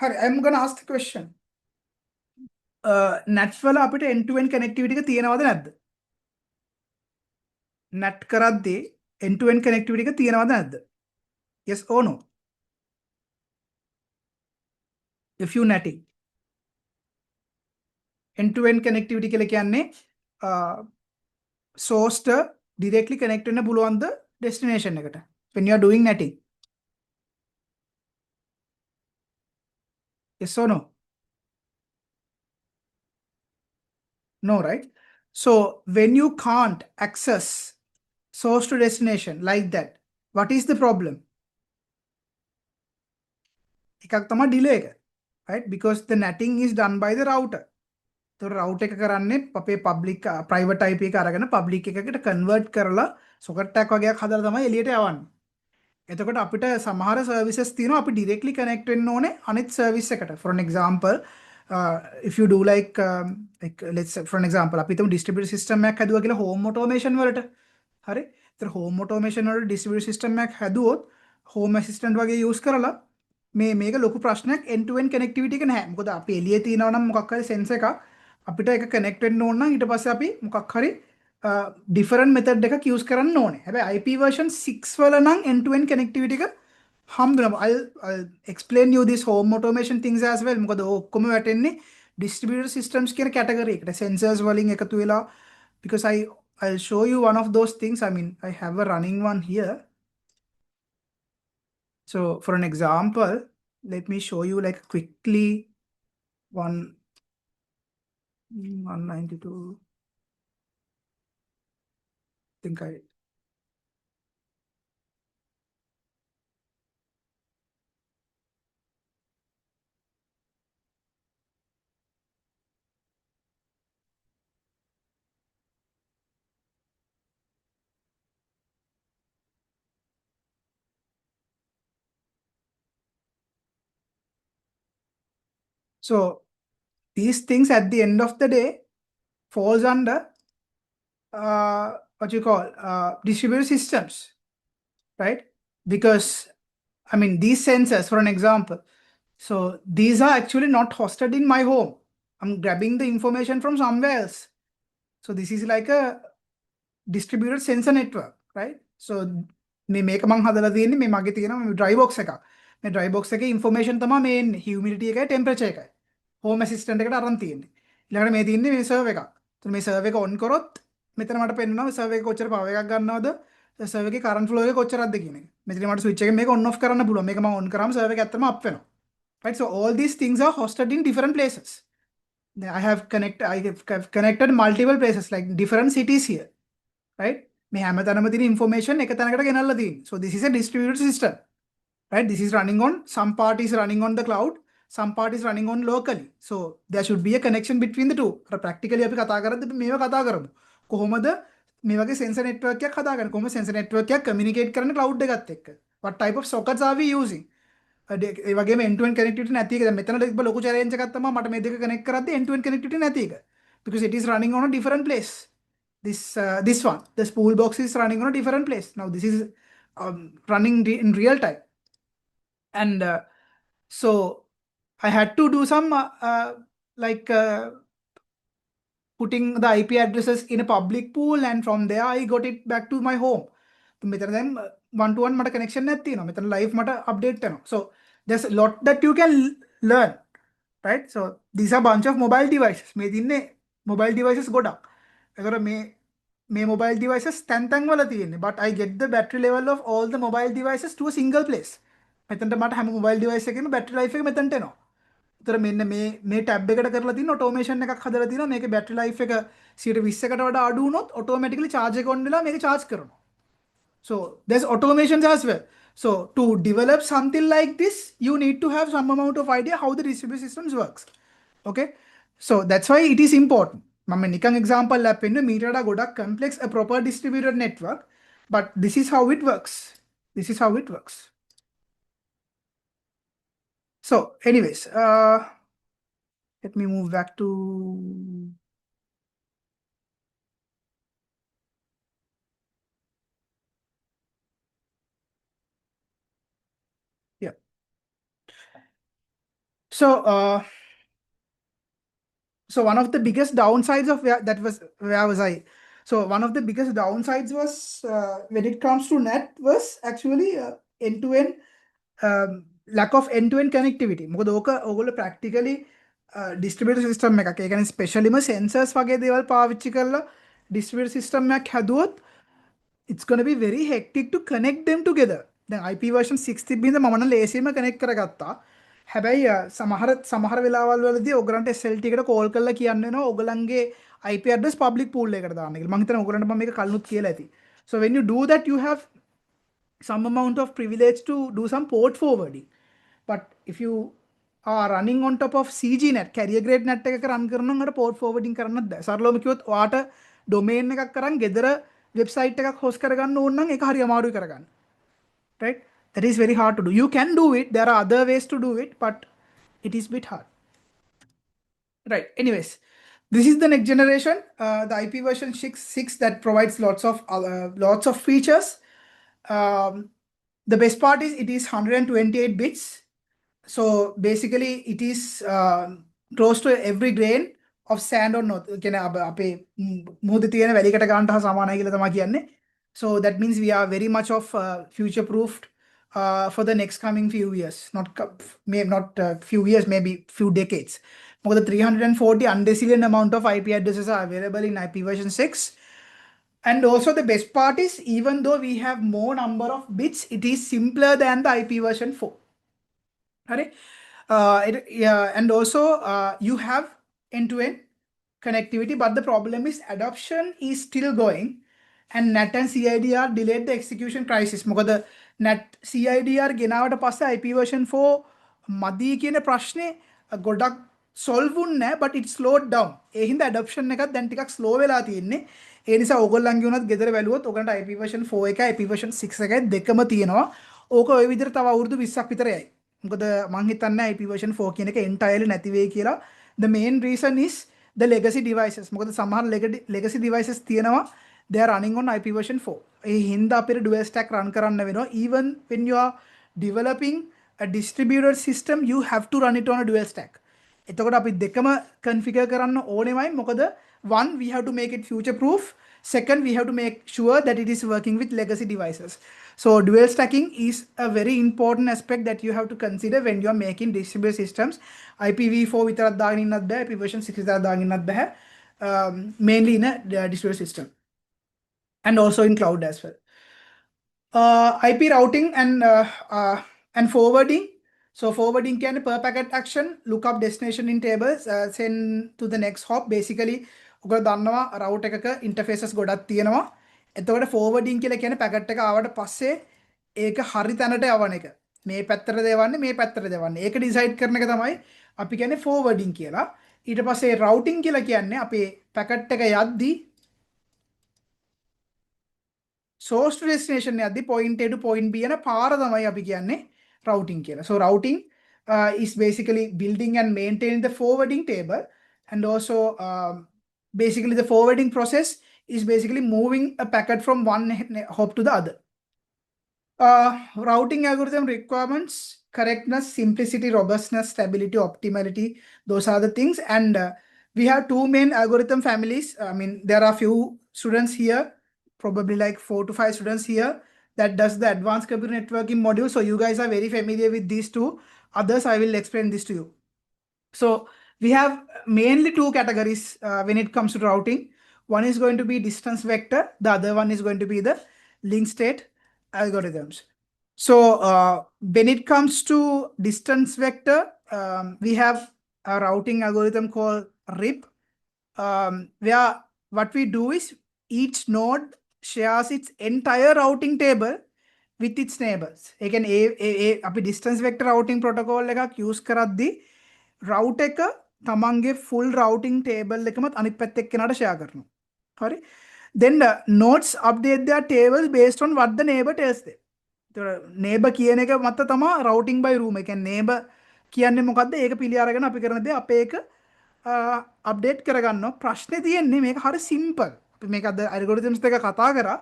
Hari, I'm gonna ask the question. NAT වල අපිට end to end connectivity එක තියෙනවද නැද්ද? NAT කරද්දී end to end connectivity එක තියෙනවද නැද්ද? Yes or no? If you NATing end to end connectivity කියලා කියන්නේ source ට directly connect වෙන්න පුළුවන්ද destination එකට when you are doing NATing? Yes or no? No, right? So when you can't access source to destination like that, what is the problem? එකක් තමයි delay එක, right? Because the NATing is done by the router. तो route එක කරන්නේ අපේ public private IP එක අරගෙන public එකකට convert කරලා socket tag වගේක් හදලා තමයි එළියට යවන්නේ. එතකොට අපිට සමහර services තියෙනවා අපි directly connect වෙන්න ඕනේ අනිත් service එකට. For an example, if you do like let's say for an example අපි හිතමු distributed system එකක් හදුවා කියලා home automation වලට. හරි? ඒතර home automation වල distributed system එකක් හැදුවොත් home assistant වගේ use කරලා මේක ලොකු ප්‍රශ්නයක් end to end connectivity එක නැහැ. මොකද අපි එළියේ තියෙනවා නම් මොකක් හරි sense එකක් අපිට ඒක connect වෙන්න ඕන නම් ඊට පස්සේ අපි මොකක් හරි different method එකක් use කරන්න ඕනේ. හැබැයි IP version 6 වල නම් end to end connectivity එක I'll explain you this home automation things as well. මොකද ඔක්කොම වැටෙන්නේ distributed systems කියන category එකට. Sensors වලින් එකතු වෙලා, because I'll show you one of those things. I mean, I have a running one here. So for an example, let me show you like quickly one 192. Think I so these things at the end of the day falls under what you call distributed systems, right? Because I mean these sensors, for an example, so these are actually not hosted in my home. I'm grabbing the information from somewhere else. So this is like a distributed sensor network, right? So මේ මේක මං හදලා තියෙන්නේ මේ මගේ තියෙනවා මේ dry box එකක්. මේ dry box එකේ information තමයි මේ එන්නේ humidity එකයි temperature එකයි. home assistant එකට අරන් තියෙන්නේ. ඊළඟට මේ තියෙන්නේ මේ server එකක්. එතකොට මේ server එක on කරොත් මෙතන මට පෙන්නනවා මේ server එක කොච්චර power එකක් ගන්නවද? server එකේ current flow එක කොච්චරක්ද කියන එක. මෙතන මට switch එකෙන් මේක on off කරන්න පුළුවන්. මේක මම on කරාම server එක ඇත්තටම up වෙනවා. Right? So all these things are hosted in different places. I have connected multiple places like different cities here. Right? මේ හැමතැනම තියෙන information එක තැනකට ගෙනල්ලා තියෙන්නේ. So this is a distributed system. Right? This is running on, some part is running on the cloud, some part is running on locally. So there should be a connection between the two. Practically අපි කතා කරද්දී මේව කතා කරමු. කොහොමද මේ වගේ sensor network එකක් හදාගන්නේ? කොහොමද sensor network එකක් communicate කරන්නේ cloud එකත් එක්ක? What type of sockets are we using? ඒ වගේම end to end connectivity නැති එක. දැන් මෙතන තිබ්බ ලොකු challenge එකක් තමයි මට මේ දෙක connect කරද්දී end to end connectivity නැති එක. Because it is running on a different place. This one, the spool box is running on a different place. Now this is running in real time, and so I had to do some like putting the IP addresses in a public pool, and from there I got it back to my home. So මෙතන දැන් one to one මට connection නැති තියෙනවා. මෙතන live මට update වෙනවා. So there's a lot that you can learn, right? So these are bunch of mobile devices. මේ තින්නේ mobile devices ගොඩක්. එතකොට මේ mobile devices තැන් වල තියෙන්නේ, but I get the battery level of all the mobile devices to a single place. මෙතනට මට හැම mobile device එකේම battery life එක මෙතනට එනවා. ඒතර මෙන්න මේ tab එකට කරලා තියෙන automation එකක් හදලා තියෙනවා. මේකේ battery life එක 120කට වඩා අඩු වුණොත් automatically charge එක on වෙලා මේක charge කරනවා. So there's automations as well. So to develop something like this, you need to have some amount of idea how the distributed systems works. Okay, so that's why it is important. මම නිකන් example එකක් පෙන්නන මීට වඩා ගොඩක් complex a proper distributed network, but this is how it works. This is how it works. So anyways, let me move back to yeah. So one of the biggest downsides of where was I? So one of the biggest downsides was when it comes to net was actually end-to-end lack of end-to-end connectivity. මොකද ඕගොල්ලෝ practically distributed system එකක්, ඒ කියන්නේ speciallyම sensors වගේ දේවල් පාවිච්චි කරලා distributed system එකක් හැදුවොත් it's going to be very hectic to connect them together. දැන් IP version 6 තිබ්බින්ද මම නම් ලේසියෙන්ම connect කරගත්තා. හැබැයි සමහර වෙලාවල් වලදී ඔයගලන්ට SLT එකට කෝල් කරලා කියන්න වෙනවා ඔයගලන්ගේ IP address public pool එකකට දාන්න කියලා. මම හිතනවා ඔයගලන්ට මම මේක කලිනුත් කියලා ඇති. So when you do that, you have some amount of privilege to do some port forwarding. But if you are running on top of CGNet, carrier grade net එකක run කරනවා නම් port forwarding කරන්නත් බෑ. සරලවම කිව්වොත් ඔයාට domain එකක් කරන් ගෙදර website එකක් host කරගන්න ඕන නම් ඒක හරි අමාරුයි කරගන්න. Right? That is very hard to do. You can do it. There are other ways to do it, but it is a bit hard. Right. Anyways, this is the next generation, the IP version 6 that provides lots of features. The best part is it is 128 bits. So basically, it is close to every grain of sand or not. අපේ මුහුද තියෙන වැලිකට ගන්නට සමානයි කියලා තමයි කියන්නේ. So that means we are very much of future proofed for the next coming few years. Not few years, maybe few decades. More than 340 undecillion amount of IP addresses are available in IP version 6. And also the best part is, even though we have more number of bits, it is simpler than the IP version 4. Right? Yeah, and also you have end-to-end connectivity, but the problem is adoption is still going, and NAT and CIDR delayed the execution crisis. මොකද NAT CIDR ගෙනාවට පස්සේ IP version 4 මදි කියන ප්‍රශ්නේ ගොඩක් solve වුන්නේ නැහැ, but it slowed down. ඒ හින්දා adoption එකත් දැන් ටිකක් slow වෙලා තියෙන්නේ. ඒ නිසා ඕගොල්ලන්ගේ උනත් ගෙදර බැලුවොත් ඔයගලන්ට IP version 4 එකයි IP version 6 එකයි දෙකම තියෙනවා. ඕක ওই විදිහට තව අවුරුදු 20ක් විතර යයි. මොකද මං හිතන්නේ IP version 4 කියන එක entirely නැති වෙයි කියලා. The main reason is the legacy devices. මොකද සමහර legacy devices තියෙනවා, they are running on IP version 4. ඒ හින්දා අපිට dual stack run කරන්න වෙනවා. Even when you are developing a distributed system, you have to run it on a dual stack. එතකොට අපි දෙකම configure කරන්න ඕනෙමයි. මොකද one, we have to make it future proof. Second, we have to make sure that it is working with legacy devices. So dual stacking is a very important aspect that you have to consider when you are making distributed systems. IPv4 විතරක් දාගෙන ඉන්නත් බෑ, IP version 6 විතරක් දාගෙන ඉන්නත් බෑ. Mainly in a distributed system and also in cloud as well. IP routing and forwarding. So forwarding can per packet action, look up destination in tables, send to the next hop. Basically, ඔගොල්ලෝ දන්නවා route එකක interfaces ගොඩක් තියෙනවා. එතකොට forwarding කියලා කියන්නේ packet එක ආවට පස්සේ ඒක හරි තැනට යවන එක. මේ පැත්තට දෙවන්නේ, මේ පැත්තට දෙවන්නේ. ඒක decide කරන එක තමයි අපි කියන්නේ forwarding කියලා. ඊට පස්සේ routing කියලා කියන්නේ අපේ packet එක යද්දී source to destination යද්දී point A to point B යන පාර තමයි අපි කියන්නේ routing කියලා. So routing is basically building and maintaining the forwarding table, and also basically the forwarding process is basically moving a packet from one hop to the other. Routing algorithm requirements: correctness, simplicity, robustness, stability, optimality. Those are the things. And we have two main algorithm families. I mean, there are few students here, probably like 4 to 5 students here, that does the advanced computer networking module. So you guys are very familiar with these two. Others, I will explain this to you. So we have mainly two categories when it comes to routing. One is going to be distance vector. The other one is going to be the link state algorithms. So when it comes to distance vector, we have a routing algorithm called RIP, where what we do is each node shares its entire routing table with its neighbors. ඒ කියන්නේ අපි distance vector routing protocol එකක් use කරද්දී route එක තමන්ගේ full routing table එකමත් අනිත් පැත්ත එක්කෙනාට share කරනවා. හරි? Then the nodes update their tables based on what the neighbor tells them. neighbor කියන එක මත තමයි routing by room. ඒ කියන්නේ neighbor කියන්නේ මොකද්ද? ඒක පිළි අරගෙන අපි කරන දේ අපේ එක update කරගන්නවා. ප්‍රශ්නේ තියෙන්නේ මේක හරි simple. අපි මේක අද algorithms දෙක කතා කරා.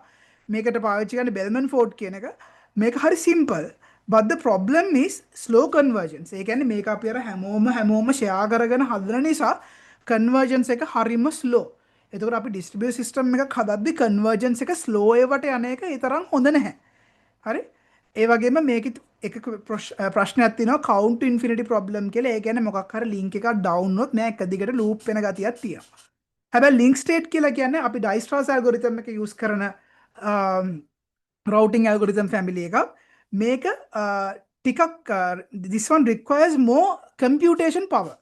මේකට පාවිච්චි කරන්නේ Bellman Ford කියන එක. මේක හරි simple. But the problem is slow convergence. ඒ කියන්නේ මේක අපි අර හැමෝම share කරගෙන හදන නිසා convergence එක හරිම slow. එතකොට අපි distributed system එකක් හදද්දි convergence එක slow ඒවට යන එක ඒ තරම් හොඳ නැහැ. හරි? ඒ වගේම මේකෙ එක ප්‍රශ්නයක් තියෙනවා count to infinity problem කියලා. ඒ කියන්නේ මොකක් හරි link එකක් down වුණොත් නෑ එක දිගට loop වෙන ගතියක් තියෙනවා. හැබැයි link state කියලා කියන්නේ අපි Dijkstra's algorithm එක use කරන routing algorithm family එකක්. මේක ටිකක් this one requires more computation power.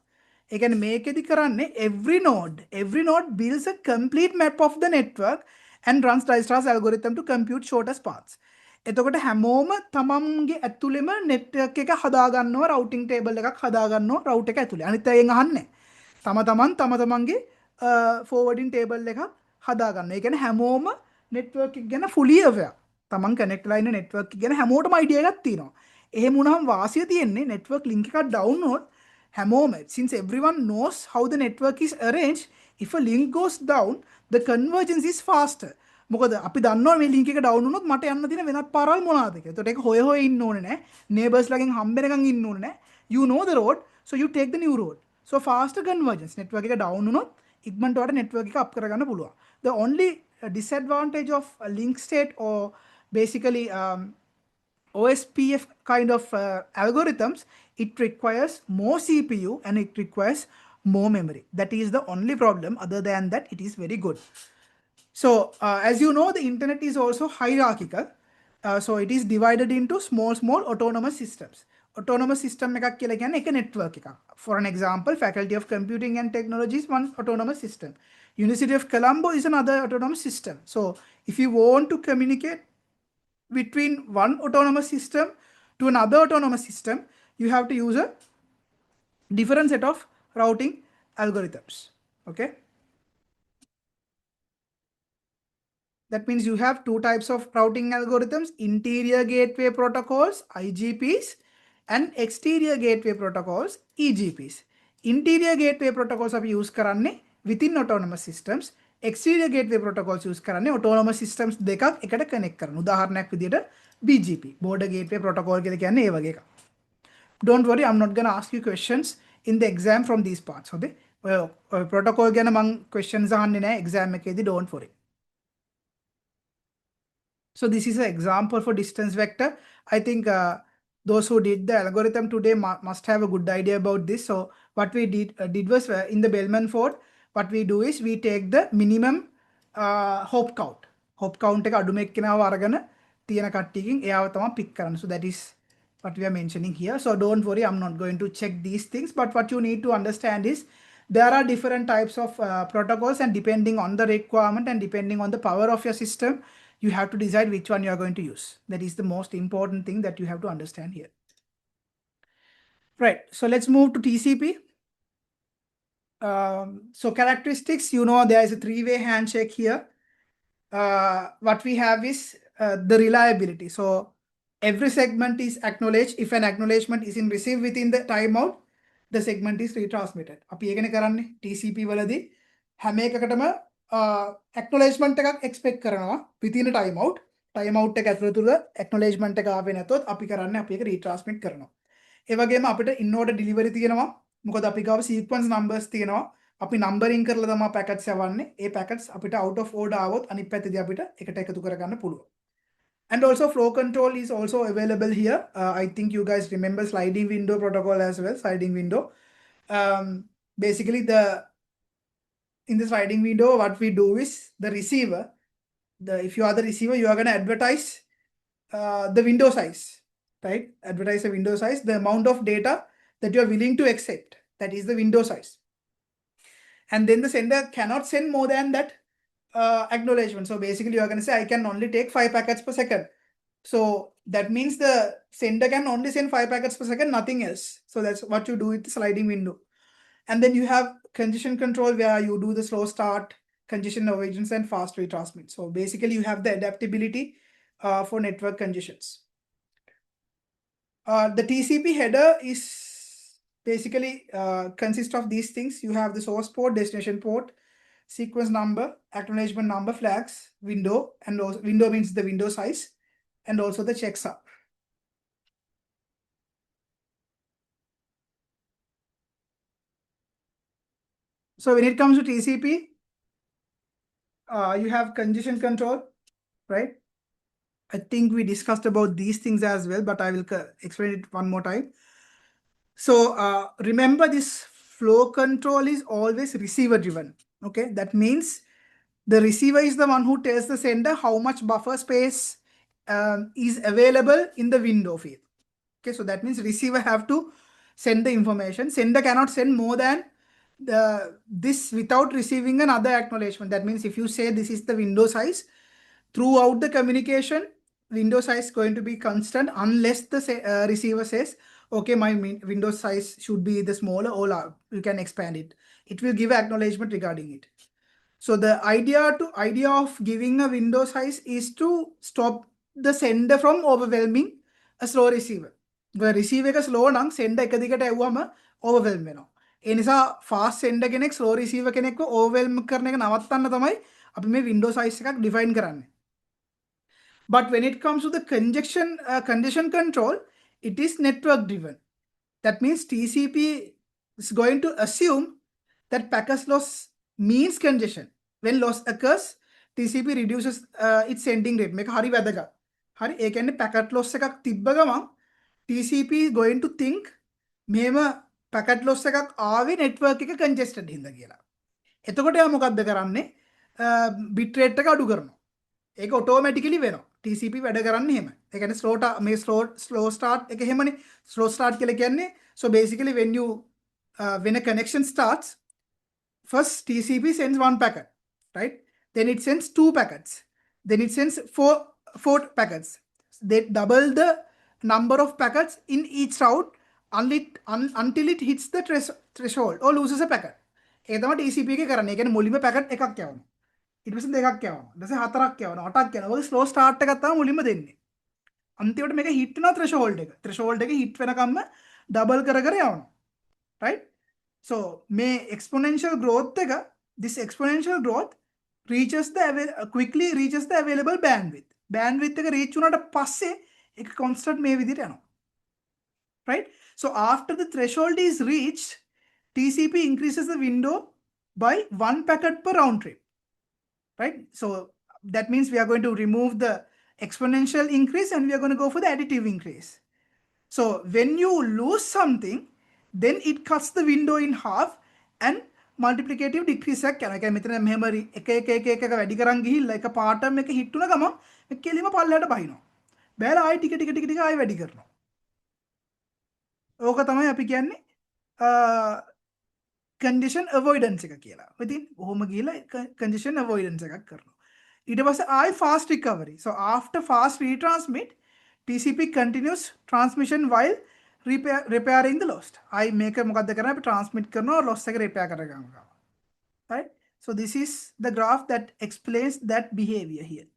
ඒ කියන්නේ මේකෙදි කරන්නේ every node builds a complete map of the network and runs Dijkstra's algorithm to compute shortest paths. එතකොට හැමෝම තමන්ගේ ඇතුළෙම network එක හදා ගන්නවා, routing table එකක් හදා ගන්නවා route එක ඇතුළේ. අනිත් අයගෙන් අහන්නේ තමන්ගේ forwarding table එකක් හදා ගන්න. ඒ කියන්නේ හැමෝම network එක ගැන fully aware. තමන් connect වෙලා ඉන්න network එක ගැන හැමෝටම idea එකක් තියෙනවා. එහෙම වුණාම වාසිය තියෙන්නේ network link එකක් down වුණොත් හැමෝම, since everyone knows how the network is arranged, if a link goes down, the convergence is faster. මොකද අපි දන්නවා මේ link එක down වුණොත් මට යන්න තියෙන වෙනත් පාරවල් මොනවාද කියලා. ඒකට ඒක හොය ඉන්න ඕනේ නැහැ. neighbors ලගෙන් හම්බෙනකන් ඉන්න ඕනේ නැහැ. You know the road, so you take the new road. So faster convergence. network එක down වුණොත් ඉක්මනට ඔයාලට network එක up කරගන්න පුළුවන්. The only disadvantage of a link state or basically OSPF kind of algorithms, it requires more CPU and it requires more memory. That is the only problem. Other than that, it is very good. So as you know, the internet is also hierarchical. So it is divided into small autonomous systems. Autonomous system එකක් කියලා කියන්නේ එක network එකක්. For an example, Faculty of Computing and Technology is one autonomous system. University of Colombo is another autonomous system. So if you want to communicate between one autonomous system to another autonomous system, you have to use a different set of routing algorithms. Okay. That means you have two types of routing algorithms: interior gateway protocols, IGPs, and exterior gateway protocols, EGPs. Interior gateway protocols are used කරන්නේ within autonomous systems. Exterior gateway protocols use කරන්නේ autonomous systems දෙකක් එකට connect කරන. උදාහරණයක් විදිහට BGP, border gateway protocol කියලා කියන්නේ ඒ වගේ එකක්. Don't worry, I'm not going to ask you questions in the exam from these parts. Okay? Protocol ගැන මම questions අහන්නේ නැහැ exam එකේදී, don't worry. So this is an example for distance vector. I think those who did the algorithm today must have a good idea about this. So what we did was in the Bellman-Ford, what we do is we take the minimum hop count. Hop count එක අඩුම එක්කෙනාව අරගෙන තියෙන කට්ටියකින් එයාව තමයි pick කරන්න. So that is what we are mentioning here. So don't worry, I'm not going to check these things. But what you need to understand is there are different types of protocols, and depending on the requirement and depending on the power of your system, you have to decide which one you are going to use. That is the most important thing that you have to understand here. Right, so let's move to TCP. So characteristics, you know, there is a three-way handshake here. What we have is the reliability. So every segment is acknowledged. If an acknowledgement is in received within the timeout, the segment is retransmitted. අපි ඒකනේ කරන්නේ TCP වලදී හැම එකකටම acknowledgement එකක් expect කරනවා within a timeout. Timeout එක ඇතුළත acknowledgement එක ආවේ නැතොත් අපි කරන්නේ අපි ඒක retransmit කරනවා. ඒ වගේම අපිට in order delivery තියෙනවා. මොකද අපි ගාව sequence numbers තියෙනවා. අපි numbering කරලා තමයි packets යවන්නේ. ඒ packets අපිට out of order આવොත් අනිත් පැත්තේදී අපිට එකට එකතු කරගන්න පුළුවන්. And also flow control is also available here. I think you guys remember sliding window protocol as well. Sliding window. Basically, in the sliding window, what we do is the receiver. If you are the receiver, you are going to advertise the window size, right? Advertise the window size, the amount of data that you are willing to accept. That is the window size. And then the sender cannot send more than that acknowledgement. So basically you are going to say, I can only take 5 packets per second. So that means the sender can only send 5 packets per second, nothing else. So that's what you do with the sliding window. And then you have congestion control where you do the slow start, congestion avoidance, and fast retransmit. So basically you have the adaptability for network congestions. The TCP header is basically consists of these things. You have the source port, destination port, sequence number, acknowledgement number, flags, window, and also window means the window size, and also the checksum. So when it comes to TCP, you have congestion control, right? I think we discussed about these things as well, but I will explain it one more time. So remember, this flow control is always receiver driven. Okay, that means the receiver is the one who tells the sender how much buffer space is available in the window field. Okay, so that means receiver have to send the information. Sender cannot send more than this without receiving another acknowledgement. That means if you say this is the window size, throughout the communication, window size is going to be constant unless the receiver says, okay, my window size should be the smaller, or you can expand it. It will give acknowledgement regarding it. So the idea of giving a window size is to stop the sender from overwhelming a slow receiver. The receiver එක slow නම් sender එක දිගට ඇව්වම overwhelm වෙනවා. ඒ නිසා fast sender කෙනෙක් slow receiver කෙනෙක්ව overwhelm කරන එක නවත්තන්න තමයි අපි මේ window size එකක් define කරන්නේ. But when it comes to the congestion control, it is network driven. That means TCP is going to assume that packet loss means congestion. When loss occurs, TCP reduces its sending rate. මේක හරි වැදගත්. හරි ඒ කියන්නේ packet loss එකක් තිබ්බ ගමන් TCP is going to think මෙහෙම packet loss එකක් ආවේ network එක congested හින්දා කියලා. එතකොට එයා මොකද්ද කරන්නේ? bit rate එක අඩු කරනවා. ඒක automatically වෙනවා. TCP වැඩ කරන්නේ එහෙම. ඒ කියන්නේ slow start එක එහෙමනේ. slow start කියලා කියන්නේ so basically when a connection starts, first TCP sends one packet, right? Then it sends two packets. Then it sends four packets. They double the number of packets in each route until it hits the threshold or loses a packet. ඒ තමයි TCP එකේ කරන්නේ. ඒ කියන්නේ මුලින්ම packet එකක් යවනවා. ඊට පස්සේ දෙකක් යවනවා. ඊට පස්සේ හතරක් යවනවා. අටක් යනවා. ඔය slow start එකක් තමයි මුලින්ම දෙන්නේ. අන්තිමට මේක hit වෙනවා threshold එක. threshold එක hit වෙනකම්ම double කර කර යවනවා. right? So මේ exponential growth එක, this exponential growth quickly reaches the available bandwidth. Bandwidth එක reach වුණාට පස්සේ ඒක constant මේ විදිහට යනවා. right? So after the threshold is reached, TCP increases the window by 1 packet per round trip. Right? So that means we are going to remove the exponential increase and we are going to go for the additive increase. So when you lose something, then it cuts the window in half and multiplicative decrease එකක් කරනවා. ඒ කියන්නේ මෙතන මෙහෙම එක වැඩි කරන් ගිහිල්ලා එක පාටම එක හිට වුණ ගමන් මේ කෙලිම පල්ලයට බහිනවා. බෑලා ආයි ටික ආයි වැඩි කරනවා. ඕක තමයි අපි කියන්නේ congestion avoidance එක කියලා. ඉතින් කොහොම ගිහලා congestion avoidance එකක් කරනවා. ඊට පස්සේ ආයි fast recovery. So after fast retransmit, TCP continues transmission while repairing the lost. I make a මොකද්ද කරන්නේ? අපි transmit කරනවා loss එක repair කරගන්නවා. Right? So this is the graph that explains that behavior here.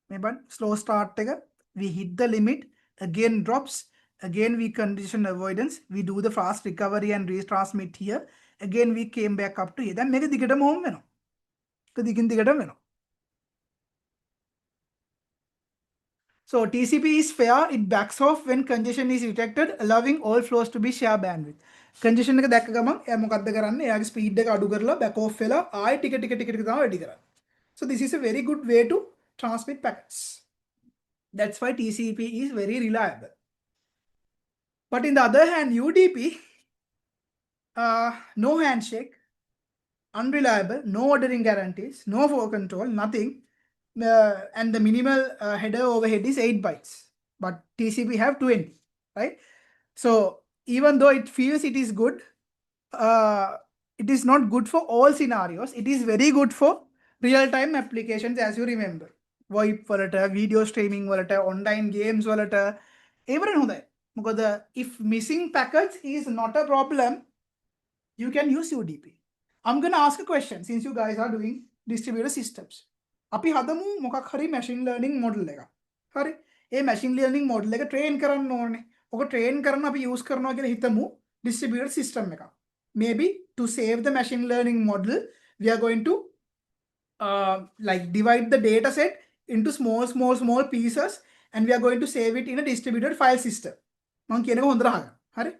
Maybe slow start එක, we hit the limit, again drops, again we condition avoidance, we do the fast recovery and retransmit here, again we came back up to here. දැන් මේක දිගටම home වෙනවා. ඒක දිගටම වෙනවා. So TCP is fair, it backs off when congestion is detected, allowing all flows to be share bandwidth. Congestion එක දැක්ක ගමන් එයා මොකද්ද කරන්නේ? එයාගේ ස්පීඩ් එක අඩු කරලා back off වෙලා ආයෙ ටික තමයි වැඩි කරන්නේ. So this is a very good way to transmit packets. That's why TCP is very reliable. But in the other hand, UDP, no handshake, unreliable, no ordering guarantees, no flow control, nothing. And the minimal header overhead is 8 bytes, but TCP have 20, right? So even though it feels it is good, it is not good for all scenarios. It is very good for real-time applications, as you remember. VoIP වලට, video streaming වලට, online games වලට, everyone හොඳයි. මොකද if missing packets is not a problem, you can use UDP. I'm going to ask a question since you guys are doing distributed systems. අපි හදමු මොකක් හරි machine learning model එකක්. හරි. ඒ machine learning model එක train කරන්න ඕනේ. ඔක train කරන්න අපි use කරනවා කියලා හිතමු distributed system එකක්. Maybe to save the machine learning model, we are going to like divide the data set into small pieces and we are going to save it in a distributed file system. මම කියන එක හොඳට අහගන්න. හරි.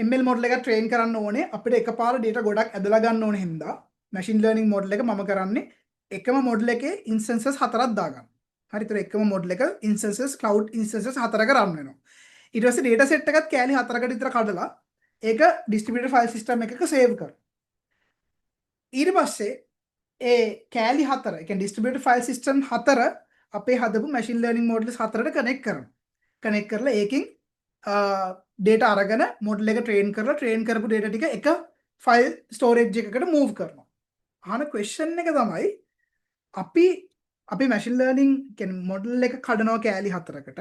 ML model එක train කරන්න ඕනේ අපිට එකපාර data ගොඩක් ඇදලා ගන්න ඕනේ හින්දා machine learning model එක මම කරන්නේ එකම model එකේ instances හතරක් දාගන්න. හරි. ඒතර එකම model එක instances cloud instances හතරක run වෙනවා. ඊට පස්සේ data set එකත් කෑලි හතරකට විතර කඩලා ඒක distributed file system එකක save කරනවා. ඊට පස්සේ ඒ කෑලි හතර, ඒ කියන්නේ distributed file system හතර අපේ හදපු machine learning models හතරට connect කරනවා. connect කරලා ඒකෙන් data අරගෙන model එක train කරපු data ටික එක file storage එකකට move කරනවා. අහන question එක තමයි අපි machine learning කියන්නේ model එක කඩනවා කෑලි හතරකට,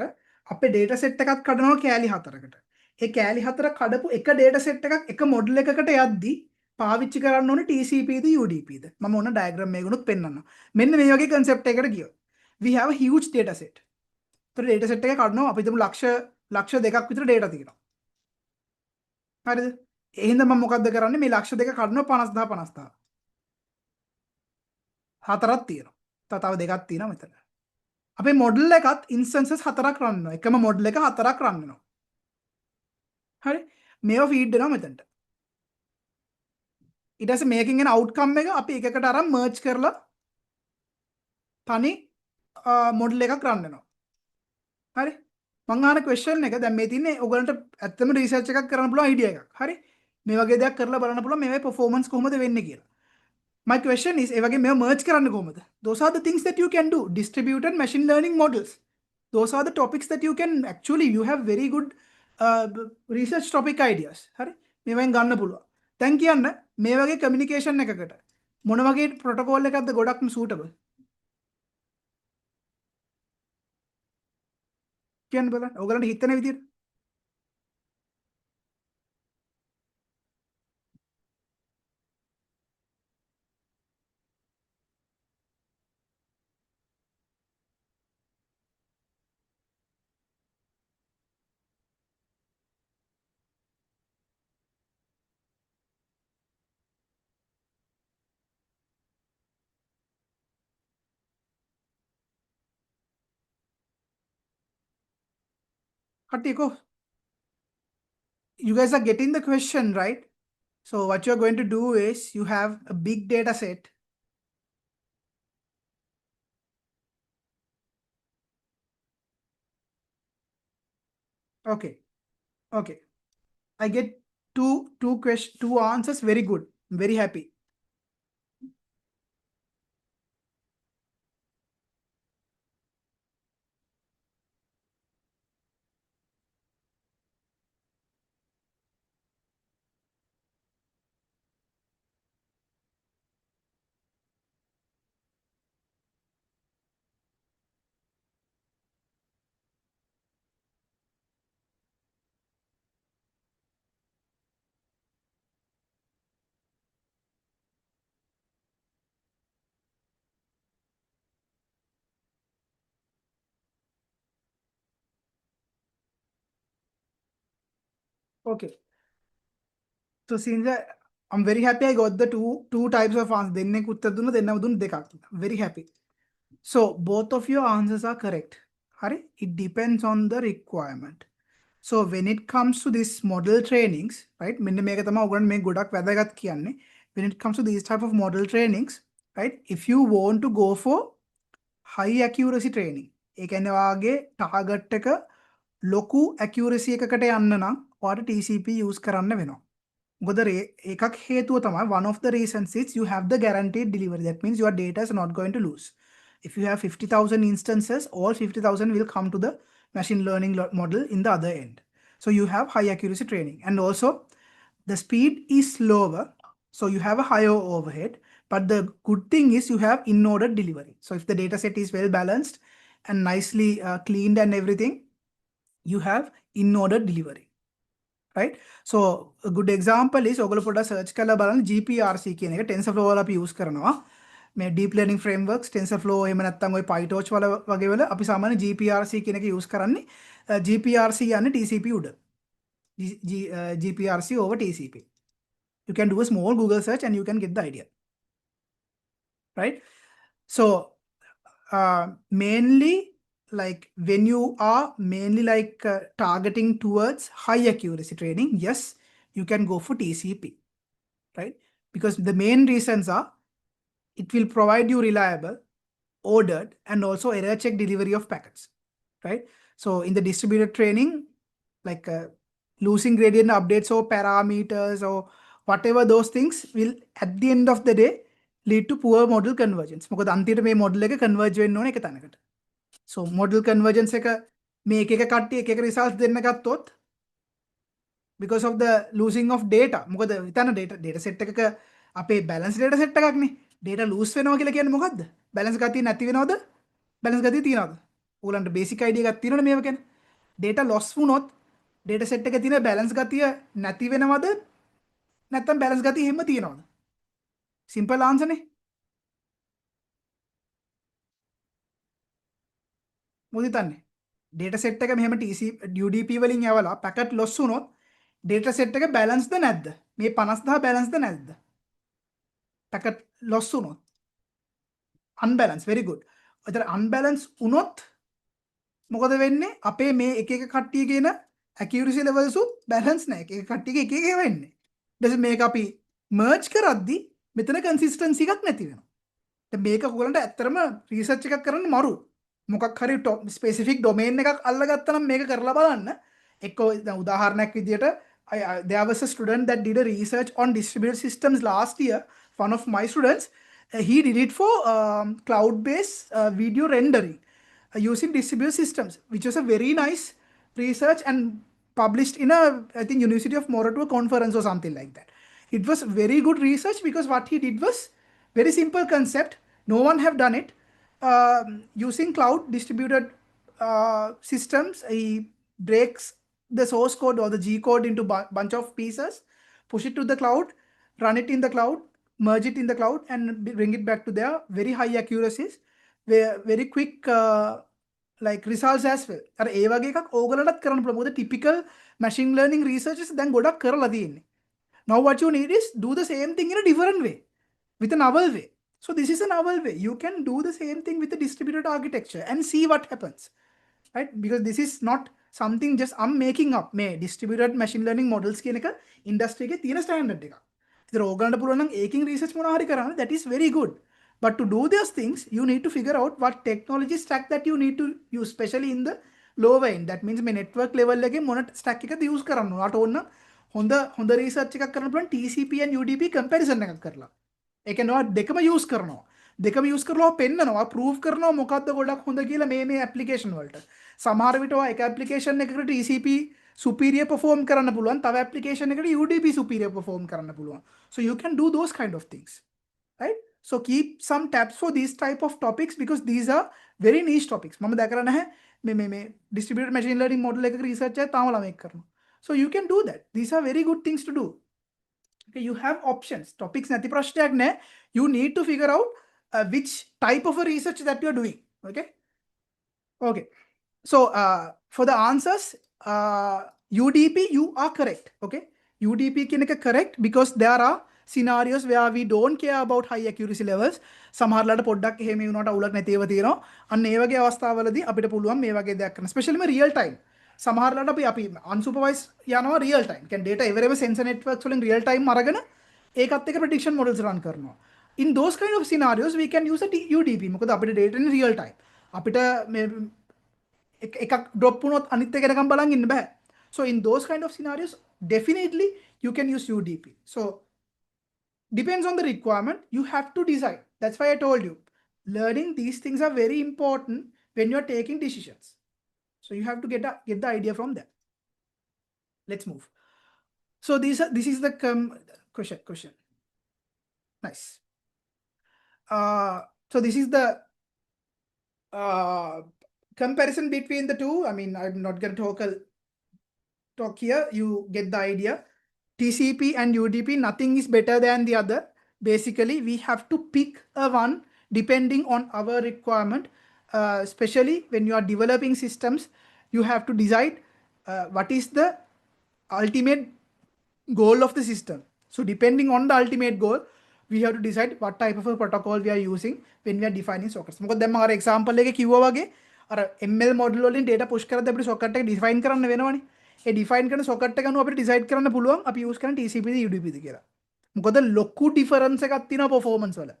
අපේ data set එකත් කඩනවා කෑලි හතරකට. ඒ කෑලි හතර කඩපු එක data set එකක් එක model එකකට යද්දි පාවිච්චි කරන්න ඕනේ TCP ද UDP ද? මම ඕන diagram එකකුත් පෙන්නන්නම්. මෙන්න මේ වගේ concept එකකට ගියොත් we have a huge data set. ඒතර data set එක කඩනවා අපි හිතමු ලක්ෂ දෙකක් විතර data තියෙනවා. හරිද? ඒ හින්දා මම මොකද්ද කරන්නේ? මේ ලක්ෂ දෙක කඩනවා 50000. හතරක් තියෙනවා. තව දෙකක් තියෙනවා මෙතන. අපේ model එකත් instances හතරක් run වෙනවා. එකම model එක හතරක් run වෙනවා. හරි? මේව feed වෙනවා මෙතනට. ඊට පස්සේ මේකෙන් එන outcome එක අපි එකකට අරන් merge කරලා තනි model එකක් run වෙනවා. හරි මං අහන ක්වෙස්චන් එක දැන් මේ තින්නේ ඔයගලන්ට ඇත්තම රිසර්ච් එකක් කරන්න පුළුවන් අයිඩියා එකක්. හරි මේ වගේ දෙයක් කරලා බලන්න පුළුවන් මේවයි performance කොහොමද වෙන්නේ කියලා. My question is ඒ වගේ මේව merge කරන්න කොහොමද? Those are the things that you can do. Distributed machine learning models. Those are the topics that you can actually you have very good research topic ideas. හරි මේවෙන් ගන්න පුළුවන්. දැන් කියන්න මේ වගේ communication එකකට මොන වගේ protocol එකක්ද ගොඩක්ම suitable? කියන්න බලන්න. ඔයගලන්ට හිතන විදිහට. කට්ටියකෝ you guys are getting the question right. So what you're going to do is you have a big data set. Okay. Okay. I get two answers. Very good. I'm very happy. Okay. So since I'm very happy I got the two types of answers. දෙන්නෙක් උත්තර දුන්න දෙන්නම දුන්න දෙකක්. Very happy. So both of your answers are correct. හරි? It depends on the requirement. So when it comes to this model trainings, right? මෙන්න මේක තමයි ඔයගොල්ලන් මේ ගොඩක් වැදගත් කියන්නේ. When it comes to these type of model trainings, right? If you want to go for high accuracy training, ඒ කියන්නේ වාගේ target එක ලොකු accuracy එකකට යන්න නම් ඔයාලට TCP use කරන්න වෙනවා. මොකද එකක් හේතුව තමයි one of the reasons is you have the guaranteed delivery. That means your data is not going to lose. If you have 50,000 instances, all 50,000 will come to the machine learning model in the other end. So you have high accuracy training, and also the speed is slower. So you have a higher overhead, but the good thing is you have in-order delivery. So if the data set is well balanced and nicely cleaned and everything, you have in-order delivery. Right? So a good example is ඔයගොල්ලෝ පොඩ්ඩක් search කරලා බලන්න GPRC කියන එක TensorFlow වල අපි use කරනවා. මේ deep learning frameworks TensorFlow එහෙම නැත්නම් ওই PyTorch වල වගේ වල අපි සාමාන්‍ය GPRC කියන එක use කරන්නේ. GPRC යන්නේ TCP උඩ. GPRC over TCP. You can do a small Google search and you can get the idea. Right? So mainly like when you are mainly like targeting towards high accuracy training, yes, you can go for TCP, right? Because the main reasons are it will provide you reliable, ordered, and also error check delivery of packets, right? So in the distributed training, like losing gradient updates or parameters or whatever those things will at the end of the day lead to poor model convergence. මොකද අන්තිමට මේ model එක converge වෙන්න ඕනේ එක තැනකට. So model convergence එක මේ එක එක කට්ටිය එක එක results දෙන්න ගත්තොත් because of the losing of data. මොකද හිතන්න data set එකක අපේ balance data set එකක් නේ. data lose වෙනවා කියලා කියන්නේ මොකද්ද? balance ගතිය නැති වෙනවද? balance ගතිය තියනවද? ඕගලන්ට basic idea එකක් තියෙනවනේ මේව ගැන. data loss වුණොත් data set එකේ තියෙන balance ගතිය නැති වෙනවද? නැත්නම් balance ගතිය හැම තියනවද? simple answer නේ. මොකද හිතන්නේ? data set එක මෙහෙම UDP වලින් යවලා packet loss වුණොත් data set එක balance ද නැද්ද? මේ 50000 balance ද නැද්ද? packet loss වුණොත් unbalance very good. එතන unbalance වුණොත් මොකද වෙන්නේ? අපේ මේ එක එක කට්ටිය කියන accuracy levels උත් balance නැහැ. එක එක කට්ටියක එක එක වෙන්නේ. ඊට මේක අපි merge කරද්දි මෙතන consistency එකක් නැති වෙනවා. දැන් මේක ඔයගලන්ට ඇත්තටම research එකක් කරන්න මරු. මොකක් හරි ස්පෙසිෆික් ඩොමේන් එකක් අල්ලගත්තා නම් මේක කරලා බලන්න. එක්කෝ දැන් උදාහරණයක් විදියට there was a student that did a research on distributed systems last year. One of my students, he did it for cloud-based video rendering using distributed systems, which was a very nice research and published in a, I think, University of Morocco conference or something like that. It was very good research because what he did was very simple concept. No one have done it. Using cloud distributed systems, he breaks the source code or the G code into bunch of pieces, push it to the cloud, run it in the cloud, merge it in the cloud, and bring it back to their very high accuracies, very quick like results as well. අර ඒ වගේ එකක් ඕගලටත් කරන්න පුළුවන්. මොකද typical machine learning researchers දැන් ගොඩක් කරලා තියෙන්නේ. Now what you need is do the same thing in a different way, with a novel way. So this is a novel way. You can do the same thing with the distributed architecture and see what happens, right? Because this is not something just I'm making up. මේ distributed machine learning models කියන එක industry එකේ තියෙන standard එකක්. ඉතින් ඕගලන්ට පුළුවන් නම් ඒකින් research මොනවා හරි කරන්න, that is very good. But to do those things, you need to figure out what technology stack that you need to use, especially in the lower end. That means මේ network level එකේ මොන stack එකද use කරන්න ඕන. ඔයාට ඕන හොඳ research එකක් කරන්න පුළුවන් TCP and UDP comparison එකක් කරලා. ඒ කියන්නේ ඔයා දෙකම use කරනවා. දෙකම use කරලා පෙන්නනවා, prove කරනවා මොකද්ද ගොඩක් හොඳ කියලා මේ application වලට. සමහර විට ඔයා එක application එකකට TCP superior perform කරන්න පුළුවන්, තව application එකකට UDP superior perform කරන්න පුළුවන්. So you can do those kind of things, right? So keep some tabs for these type of topics because these are very niche topics. මම දැකලා නැහැ මේ distributed machine learning model එකක research එක තාම ළමෙක් කරනවා. So you can do that. These are very good things to do. Okay, you have options. Topics නැති ප්‍රශ්නයක් නැහැ. You need to figure out which type of a research that you are doing. Okay. Okay. So for the answers, UDP, you are correct. Okay. UDP කියන එක correct because there are scenarios where we don't care about high accuracy levels. සමහරලාට පොඩ්ඩක් එහෙම වුණාට අවුලක් නැතිව තියෙනවා. අන්න ඒ වගේ අවස්ථාවලදී අපිට පුළුවන් මේ වගේ දෙයක් කරන්න. Especially real time. සමහරලාට අපි unsupervised යනවා real time. කියන්නේ data everywhere sensor networks වලින් real time අරගෙන ඒකත් එක්ක prediction models run කරනවා. In those kind of scenarios we can use a UDP. මොකද අපිට data in real time. අපිට මේ එකක් drop වුණොත් අනිත් එක එනකම් බලන් ඉන්න බෑ. So in those kind of scenarios, definitely you can use UDP. So depends on the requirement. You have to decide. That's why I told you, learning these things are very important when you're taking decisions. So you have to get the idea from there. Let's move. So this is the question. Nice. So this is the comparison between the two. I mean, I'm not going to talk here. You get the idea. TCP and UDP, nothing is better than the other. Basically, we have to pick a one depending on our requirement. Especially when you are developing systems, you have to decide what is the ultimate goal of the system. So depending on the ultimate goal, we have to decide what type of a protocol we are using when we are defining sockets. මොකද දැන් මම අර example එකේ කිව්වා වගේ අර ML model වලින් data push කරද්දී අපිට socket එක define කරන්න වෙනවනේ. ඒ define කරන socket එක අනුව අපිට decide කරන්න පුළුවන් අපි use කරන TCP ද UDP ද කියලා. මොකද ලොකු difference එකක් තියෙනවා performance වල.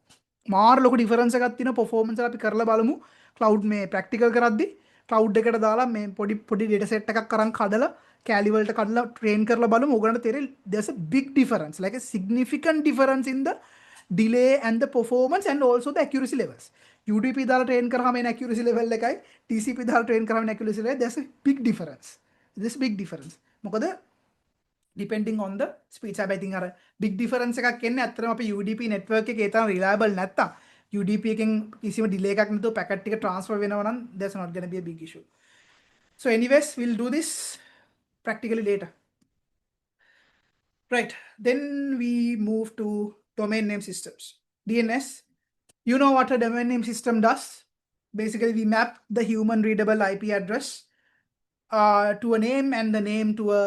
මාර ලොකු difference එකක් තියෙනවා performance වල අපි කරලා බලමු cloud මේ practical කරද්දී cloud එකට දාලා මේ පොඩි data set එකක් අරන් කඩලා Kali වලට කඩලා train කරලා බලමු ඕගොල්ලන්ට තේරෙයි there's a big difference, like a significant difference in the delay and the performance and also the accuracy levels. UDP දාලා train කරාම එන accuracy level එකයි TCP දාලා train කරාම එන accuracy level, there's a big difference. This big difference. මොකද depending on the speed. I think අර big difference එකක් එන්නේ අත්‍තරම අපි UDP network එකේ ඒ තරම් reliable නැත්තම් UDP එකෙන් කිසිම delay එකක් නැතුව packet ටික transfer වෙනවා නම් there's not going to be a big issue. So anyways, we'll do this practically later. Right, then we move to domain name systems. DNS. You know what a domain name system does? Basically, we map the human readable IP address to a name and the name to a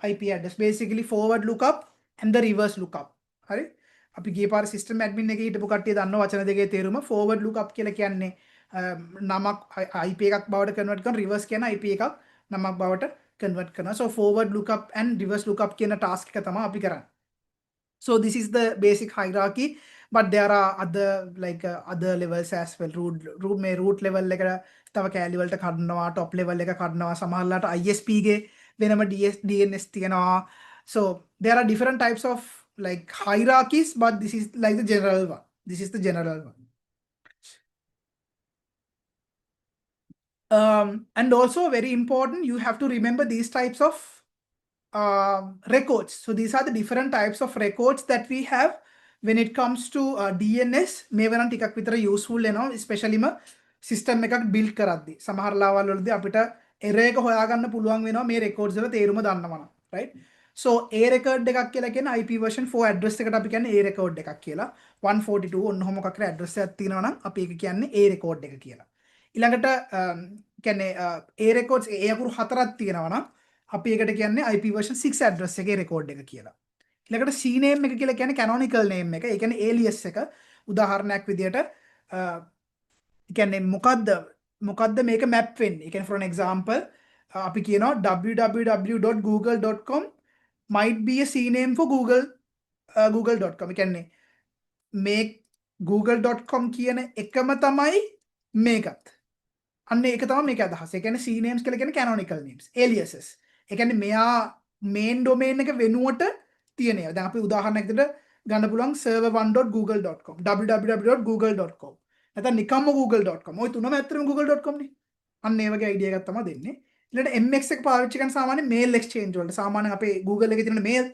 IP address. Basically, forward lookup and the reverse lookup. Right? අපි ගිය පාර system admin එකේ හිටපු කට්ටිය දන්න වචන දෙකේ තේරුම forward lookup කියලා කියන්නේ නමක් IP එකක් බවට convert කරන, reverse කියන IP එකක් නමක් බවට convert කරනවා. So forward lookup and reverse lookup කියන task එක තමයි අපි කරන්නේ. So this is the basic hierarchy. but there are other like other levels as well. Root level එකට තව කෑලි වලට කඩනවා, top level එක කඩනවා, සමහරලාට ISP ගේ වෙනම DNS තියෙනවා. So there are different types of like hierarchies, but this is like the general one. This is the general one. And also very important, you have to remember these types of records. So these are the different types of records that we have when it comes to DNS. මේ වෙනන් ටිකක් විතර useful වෙනවා, especially system එකක් build කරද්දී. සමහර ලාවල් වලදී අපිට error එක හොයාගන්න පුළුවන් වෙනවා මේ records වල තේරුම දන්නවනම්, right? So A record එකක් කියලා කියන්නේ IP version 4 address එකට අපි කියන්නේ A record එකක් කියලා. 142 ඔන්න ඔහොම මොකක් හරි address එකක් තියෙනවා නම් අපි ඒක කියන්නේ A record එක කියලා. ඊළඟට කියන්නේ A records A අකුරු හතරක් තියෙනවා නම් අපි ඒකට කියන්නේ IP version 6 address එකේ record එක කියලා. ඊළඟට C name එක කියලා කියන්නේ canonical name එක. ඒ කියන්නේ alias එක. උදාහරණයක් විදියට කියන්නේ මොකද්ද මේක map වෙන්නේ. ඒ කියන්නේ for an example අපි කියනවා www.google.com might be a C name for google.com. ඒ කියන්නේ මේ google.com කියන එකම තමයි මේකත්. අන්න ඒක තමයි මේක අදහස. ඒ කියන්නේ C names කියලා කියන්නේ canonical names, aliases. ඒ කියන්නේ මෙයා main domain එක වෙනුවට තියෙන ඒවා. දැන් අපි උදාහරණයක් විදිහට ගන්න පුළුවන් server1.google.com, www.google.com. නැත්නම් නිකම්ම google.com. ওই තුනම ඇත්තටම google.com නේ. අන්න ඒ වගේ idea එකක් තමයි දෙන්නේ. ඊළඟට MX එක පාවිච්චි කරන සාමාන්‍ය mail exchange වලට. සාමාන්‍යයෙන් අපේ Google එකේ තියෙන mail,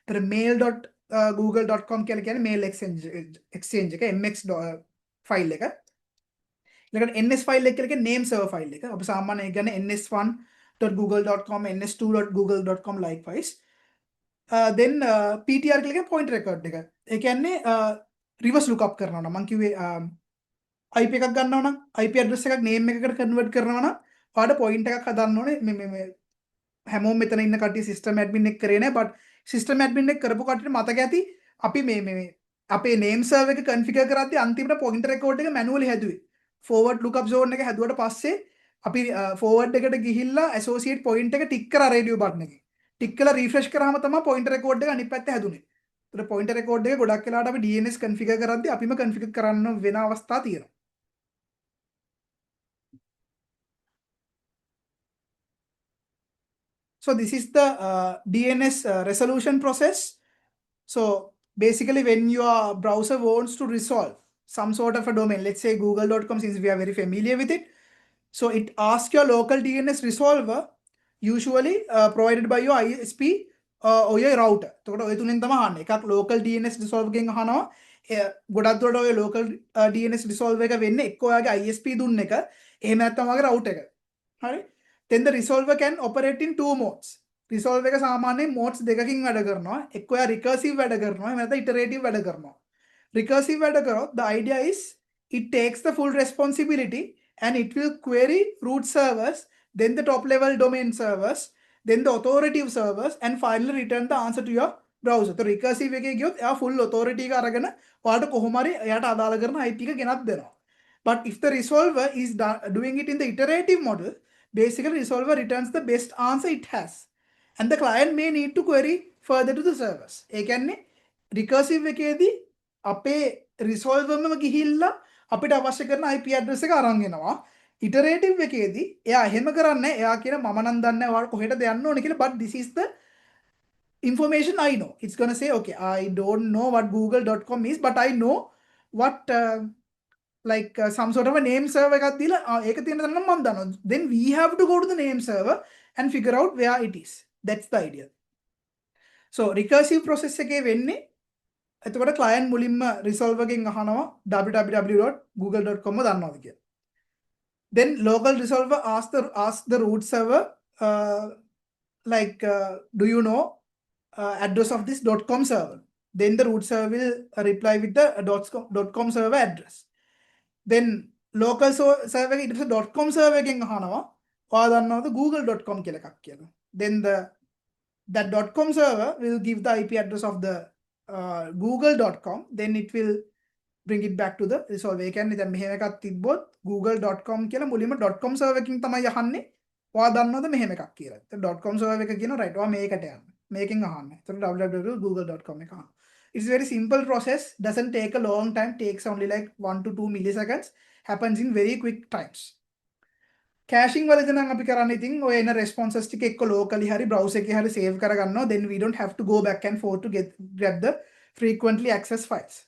ඒතර mail.google.com කියලා කියන්නේ mail exchange එක MX file එක. ඊළඟට NS file එක කියලා කියන්නේ name server file එක. අපි සාමාන්‍යයෙන් ගන්න ns1.google.com, ns2.google.com likewise. Then PTR කියලා කියන්නේ point record එක. ඒ කියන්නේ reverse lookup කරනවා නම් මම කිව්වේ IP එකක් ගන්නවා නම් IP address එකක් name එකකට convert කරනවා නම් ඔයාලට point එකක් හදන්න ඕනේ. මේ හැමෝම මෙතන ඉන්න කට්ටිය system admin එක කරේ නැහැ, but system admin එක කරපු කට්ටියට මතක ඇති අපි මේ අපේ name server එක configure කරද්දී අන්තිමට point record එක manually හැදුවේ. forward lookup zone එක හැදුවට පස්සේ අපි forward එකට ගිහිල්ලා associate point එක ටික් කරා radio button එකේ. ටික් කරලා refresh කරාම තමයි pointer record එක අනිත් පැත්තේ හැදුනේ. ඒතර pointer record එක ගොඩක් වෙලාවට අපි DNS configure කරද්දී අපිම configure කරන්න වෙන අවස්ථා තියෙනවා. So this is the DNS resolution process. So basically when your browser wants to resolve some sort of a domain, let's say google.com, since we are very familiar with it, so it asks your local DNS resolver, usually provided by your ISP or your router. එතකොට ඔය තුනෙන් තමයි අහන්නේ. එකක් local DNS resolver ගෙන් අහනවා. ගොඩක් දුරට ඔය local DNS resolver එක වෙන්නේ එක්ක ඔයාගේ ISP දුන්න එක, එහෙම නැත්නම් ඔයාගේ router එක. හරි? Then the resolver can operate in two modes. Resolver එක සාමාන්‍යයෙන් modes දෙකකින් වැඩ කරනවා. එක්ක ඔයා recursive වැඩ කරනවා, එහෙම නැත්නම් iterative වැඩ කරනවා. Recursive වැඩ කරොත් the idea is it takes the full responsibility and it will query root servers, then the top level domain servers, then the authoritative servers, and finally return the answer to your browser. So recursive එකේ ගියොත් එයා full authority එක අරගෙන ඔයාලට කොහොම හරි එයාට අදාළ කරන IP එක ගෙනත් දෙනවා. But if the resolver is doing it in the iterative model, basically resolver returns the best answer it has, and the client may need to query further to the servers. ඒ කියන්නේ recursive එකේදී අපේ resolver එකම ගිහිල්ලා අපිට අවශ්‍ය කරන IP address එක අරන් එනවා. iterative එකේදී එයා එහෙම කරන්නේ එයා කියන මම නම් දන්නේ ඔයාලා කොහෙටද යන්න ඕනේ කියලා, but this is the information I know. It's going to say, okay, I don't know what google.com is, but I know what some sort of a name server එකක් දීලා ඒක තියෙන තැන නම් මම දන්නවා. Then we have to go to the name server and figure out where it is. That's the idea. So recursive process එකේ වෙන්නේ එතකොට client මුලින්ම resolver එකෙන් අහනවා www.google.com දන්නවද කියලා. Then local resolver asks the root server do you know address of this .com server? Then the root server will reply with the .com server address. Then local server එක ඊට පස්සේ .com server එකෙන් අහනවා ඔයා දන්නවද google.com කියලා එකක් කියලා. Then that .com server will give the IP address of the google.com. Then it will bring it back to the resolver. ඒ කියන්නේ දැන් මෙහෙම එකක් තිබ්බොත් google.com කියලා මුලින්ම .com server එකකින් තමයි අහන්නේ ඔයා දන්නවද මෙහෙම එකක් කියලා. එතකොට .com server එක කියනවා right ඔයා මේකට යන්න. මේකෙන් අහන්න. එතකොට www.google.com එක අහන්න. It's a very simple process, doesn't take a long time, takes only like 1 to 2 milliseconds, happens in very quick times. Caching වලදී නම් අපි කරන්නේ ඉතින් ඔය එන responses ටික එක්ක locally හරි browser එකේ හරි save කරගන්නවා, then we don't have to go back and forth to grab the frequently accessed files.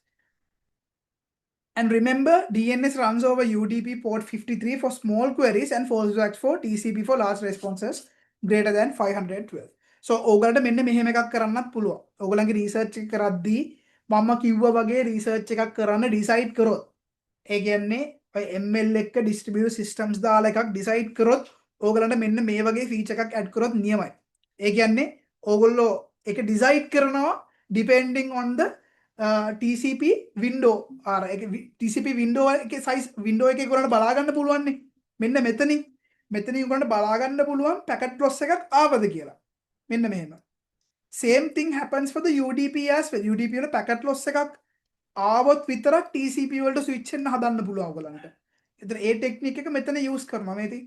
And remember, DNS runs over UDP port 53 for small queries and fallbacks for TCP for large responses greater than 512. So ඕගලන්ට මෙන්න මෙහෙම එකක් කරන්නත් පුළුවන්. ඕගලන්ගේ research එක කරද්දී මම කිව්වා වගේ research එකක් කරන්න decide කරොත් ඒ කියන්නේ ඔය ML එක distributed systems දාලා එකක් decide කරොත් ඕගලන්ට මෙන්න මේ වගේ feature එකක් add කරොත් නියමයි. ඒ කියන්නේ ඕගොල්ලෝ ඒක decide කරනවා depending on the TCP window අර TCP window එකේ size window එකේ ඔයගොල්ලන්ට බලා ගන්න පුළුවන් නේ. මෙන්න මෙතනින් ඔයගොල්ලන්ට බලා ගන්න පුළුවන් packet loss එකක් ආවද කියලා. මෙන්න මෙහෙම. Same thing happens for the UDP as well. UDP වල packet loss එකක් ආවොත් විතරක් TCP වලට ස්විච් වෙන්න හදන්න පුළුවන් ඔයගලන්ට. එතන ඒ ටෙක්නික් එක මෙතන යූස් කරනවා. මේ ඉතින්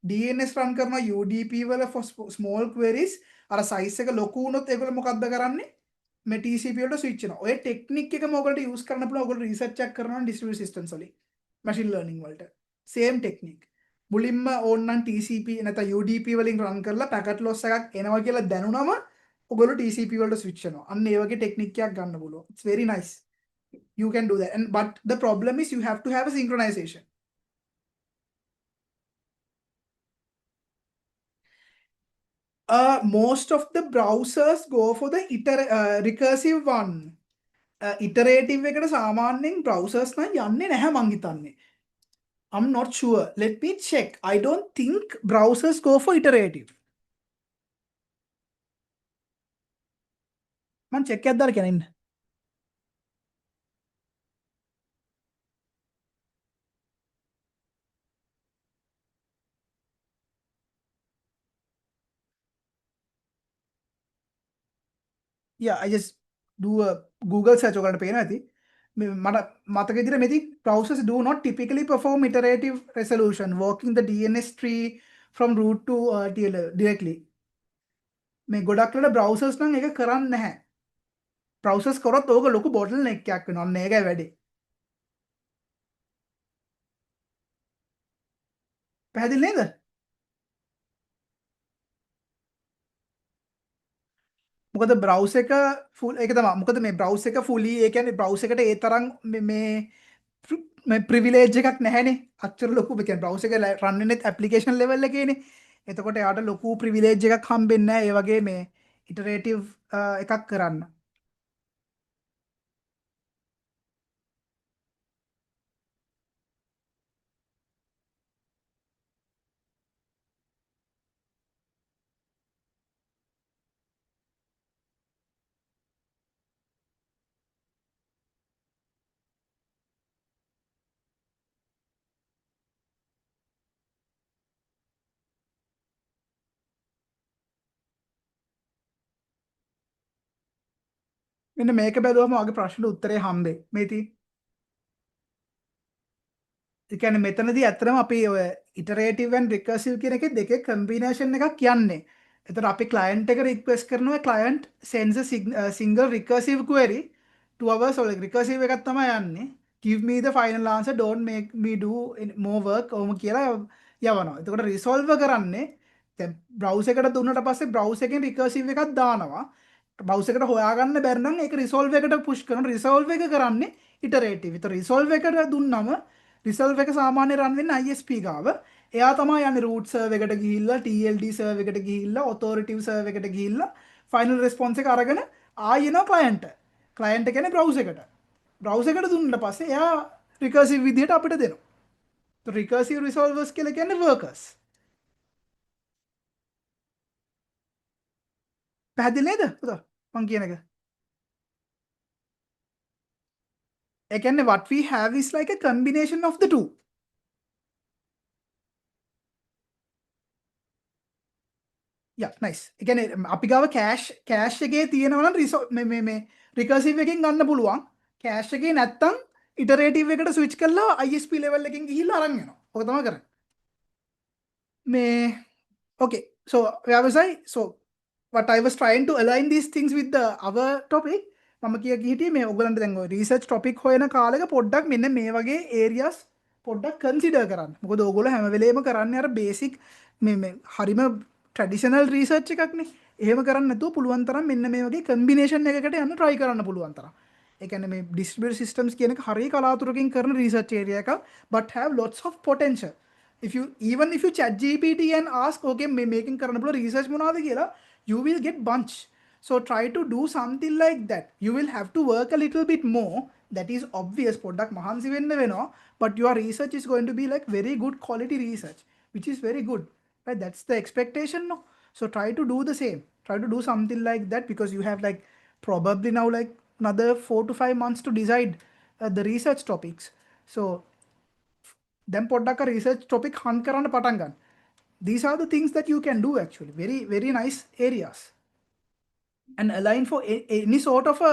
DNS run කරනවා UDP වල for small queries අර size එක ලොකු වුණොත් ඒගොල්ලෝ මොකද්ද කරන්නේ? මේ TCP වලට ස්විච් වෙනවා. ඔය ටෙක්නික් එකම ඔයගලට යූස් කරන්න පුළුවන්. ඔයගොල්ලෝ රිසර්ච් එකක් කරනවා distributed systems වලින්. machine learning වලට. same technique. මුලින්ම ඕන්නම් TCP නැත්නම් UDP වලින් run කරලා packet loss එකක් එනවා කියලා දැනුණම ඔයගොල්ලෝ TCP වලට switch වෙනවා. අන්න ඒ වගේ ටෙක්නික් එකක් ගන්න පුළුවන්. It's very nice. You can do that, and but the problem is you have to have a synchronization. Most of the browsers go for the recursive one. Iterative එකට සාමාන්‍යයෙන් browsers නම් යන්නේ නැහැ මං හිතන්නේ. I'm not sure. Let me check. I don't think browsers go for iterative. මං check එකක් දාලා කියන්න. Yeah, I just do a Google search ඔකට පේනවා ඇති. මට මතක විදිහට මෙති browsers do not typically perform iterative resolution, walking the DNS tree from root to TLS directly. මේ ගොඩක් වෙලාවට browsers නම් ඒක කරන්නේ නැහැ. browsers කරොත් ඕක ලොකු bottleneck එකක් වෙනවා. අන්න ඒකයි වැඩේ. පැහැදිලි නේද? මොකද browser එක full ඒක තමයි. මොකද මේ browser එක fully ඒ කියන්නේ browser එකට ඒ තරම් මේ privilege එකක් නැහැනේ. අච්චර ලොකු ඒ කියන්නේ browser එක run වෙන්නේ application level එකේනේ. එතකොට එයාට ලොකු privilege එකක් හම්බෙන්නේ නැහැ ඒ වගේ මේ iterative එකක් කරන්න. මෙන්න මේක බැලුවම වගේ ප්‍රශ්න උත්තරේ හම්බෙයි. මේ ඉතින් ඒ කියන්නේ මෙතනදී ඇත්තටම අපි ඔය iterative and recursive කියන එකේ දෙකේ combination එකක් කියන්නේ. එතකොට අපි client එක request කරනවා client sends a single recursive query to our so like recursive එකක් තමයි යන්නේ. Give me the final answer, don't make me do more work ඔහොම කියලා යවනවා. එතකොට resolve කරන්නේ දැන් browser එකට දුන්නාට පස්සේ browser එකෙන් recursive එකක් දානවා. browser එකට හොයාගන්න බැරි නම් ඒක resolve එකට push කරනවා. resolve එක කරන්නේ iterative. ඒතර resolve එකට දුන්නම resolve එක සාමාන්‍ය run වෙන්නේ ISP ගාව. එයා තමයි යන්නේ root server එකට ගිහිල්ලා TLD server එකට ගිහිල්ලා authoritative server එකට ගිහිල්ලා final response එක අරගෙන ආයෙ එනවා client. client එක කියන්නේ browser එකට. browser එකට දුන්නාට පස්සේ එයා recursive විදිහට අපිට දෙනවා. તો recursive resolvers කියලා කියන්නේ workers. පැහැදිලි නේද? පුතා මං කියන එක. ඒ කියන්නේ what we have is like a combination of the two. Yeah, nice. ඒ කියන්නේ අපි ගාව cache එකේ තියෙනවා නම් මේ recursive එකෙන් ගන්න පුළුවන්. cache එකේ නැත්තම් iterative එකට switch කරලා ISP level එකකින් ගිහිල්ලා අරන් යනවා. ඔක තමයි කරන්නේ. මේ okay. So where was I? So what I was trying to align these things with the our topic. මම හිටියේ මේ ඔයගලන්ට දැන් ඔය රිසර්ච් ටොපික් හොයන කාලෙක පොඩ්ඩක් මෙන්න මේ වගේ ඒරියාස් පොඩ්ඩක් කන්සිඩර් කරන්න. මොකද ඕගොල්ලෝ හැම වෙලේම කරන්නේ අර බේසික් මේ හරිම ට්‍රැඩිෂනල් රිසර්ච් එකක්නේ. එහෙම කරන්නේ නැතුව පුළුවන් තරම් මෙන්න මේ වගේ කම්බිනේෂන් එකකට යන්න try කරන්න පුළුවන් තරම්. ඒ කියන්නේ මේ distributed systems කියන එක හරිය කලාතුරකින් කරන රිසර්ච් ඒරියා එකක් but have lots of potential. If you even if you chat GPT and ask okay මේ මේකෙන් කරන්න පුළුවන් රිසර්ච් මොනවද කියලා you will get bunch. So try to do something like that. You will have to work a little bit more. That is obvious. පොඩ්ඩක් මහන්සි වෙන්න වෙනවා. But your research is going to be like very good quality research, which is very good. Right? That's the expectation, no? So try to do the same. Try to do something like that because you have like probably now like another 4 to 5 months to decide the research topics. So then පොඩ්ඩක් research topic hunt කරන්න පටන් ගන්න. These are the things that you can do actually. Very, very nice areas. And align for any sort of a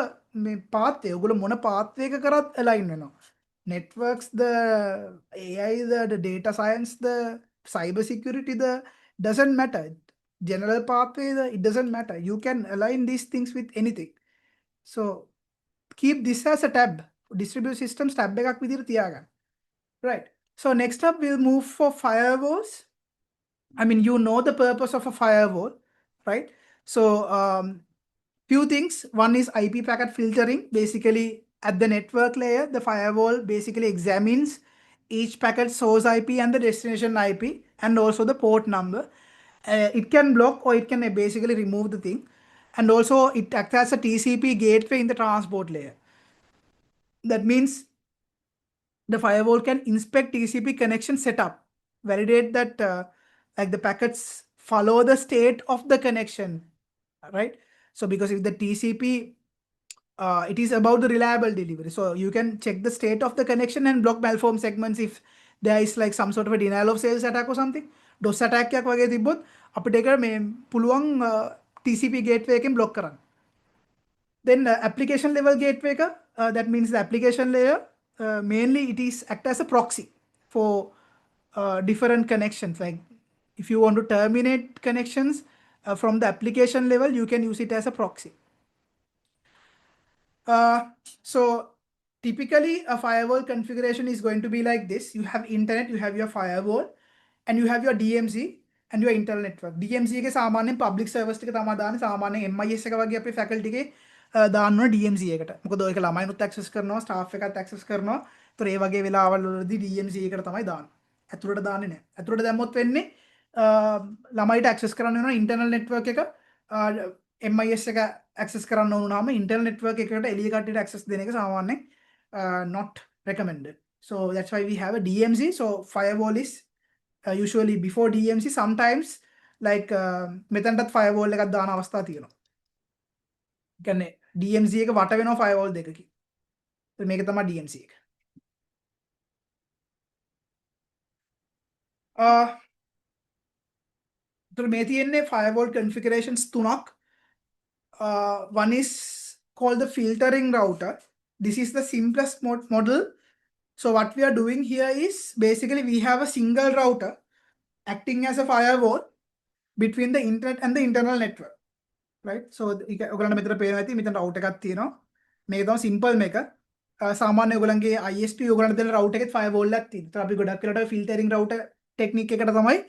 pathway. ඔයගොල්ලෝ මොන pathway එක කරත් align වෙනවා. Networks, the AI, the data science, the cyber security, the doesn't matter. General pathway, it doesn't matter. You can align these things with anything. So keep this as a tab. Distributed systems tab එකක් විදිහට තියාගන්න. Right. So next up we'll move for firewalls. I mean, you know the purpose of a firewall, right? So few things. One is IP packet filtering. Basically, at the network layer, the firewall basically examines each packet source IP and the destination IP and also the port number. It can block or it can basically remove the thing. And also it acts as a TCP gateway in the transport layer. That means the firewall can inspect TCP connection setup, validate that like the packets follow the state of the connection, right? So because if the TCP, it is about the reliable delivery. So you can check the state of the connection and block malformed segments if there is like some sort of a denial of service attack or something. DOS attack එකක් වගේ තිබ්බොත් අපිට ඒක මේ පුළුවන් TCP gateway එකෙන් block කරන්න. Then application level gateway එක, that means the application layer mainly it is act as a proxy for different connections. Like if you want to terminate connections from the application level, you can use it as a proxy. So typically a firewall configuration is going to be like this. You have internet, you have your firewall, and you have your DMZ and your internal network. DMZ එක සාමාන්‍යයෙන් public service ටික තමයි දාන්නේ. සාමාන්‍යයෙන් MIS එක වගේ අපේ faculty එකේ දාන්න ඕන DMZ එකට. මොකද ඔයක ළමයිනුත් access කරනවා, staff එකත් access කරනවා. ඒතර ඒ වගේ වෙලාවල් වලදී DMZ එකට තමයි දාන්නේ. ඇතුළට දාන්නේ නැහැ. ඇතුළට දැම්මොත් වෙන්නේ ළමයිට access කරන්න වෙනවා internal network එක. MIS එක access කරන්න ඕන නම් internal network එකකට එළිය කට්ටියට access දෙන එක සාමාන්‍යයෙන් not recommended. So that's why we have a DMZ. So firewall is usually before DMZ. Sometimes like මෙතනටත් firewall එකක් දාන අවස්ථා තියෙනවා. කියන්නේ DMZ එක වට වෙනවා firewall දෙකකින්. මේක තමයි DMZ එක. So මේ තියෙන්නේ firewall configurations තුනක්. One is called the filtering router. This is the simplest model. So what we are doing here is basically we have a single router acting as a firewall between the internet and the internal network, right? So ඔයගලන්ට මෙතන පේනවා ඇති මෙතන router එකක් තියෙනවා. මේක තමයි simple මේක. සාමාන්‍ය ඔයගලන්ගේ ISP ඔයගලන්ට දෙන router එකේ firewall එකක් තියෙනවා. ඒතර අපි ගොඩක් වෙලාවට filtering router technique එකට තමයි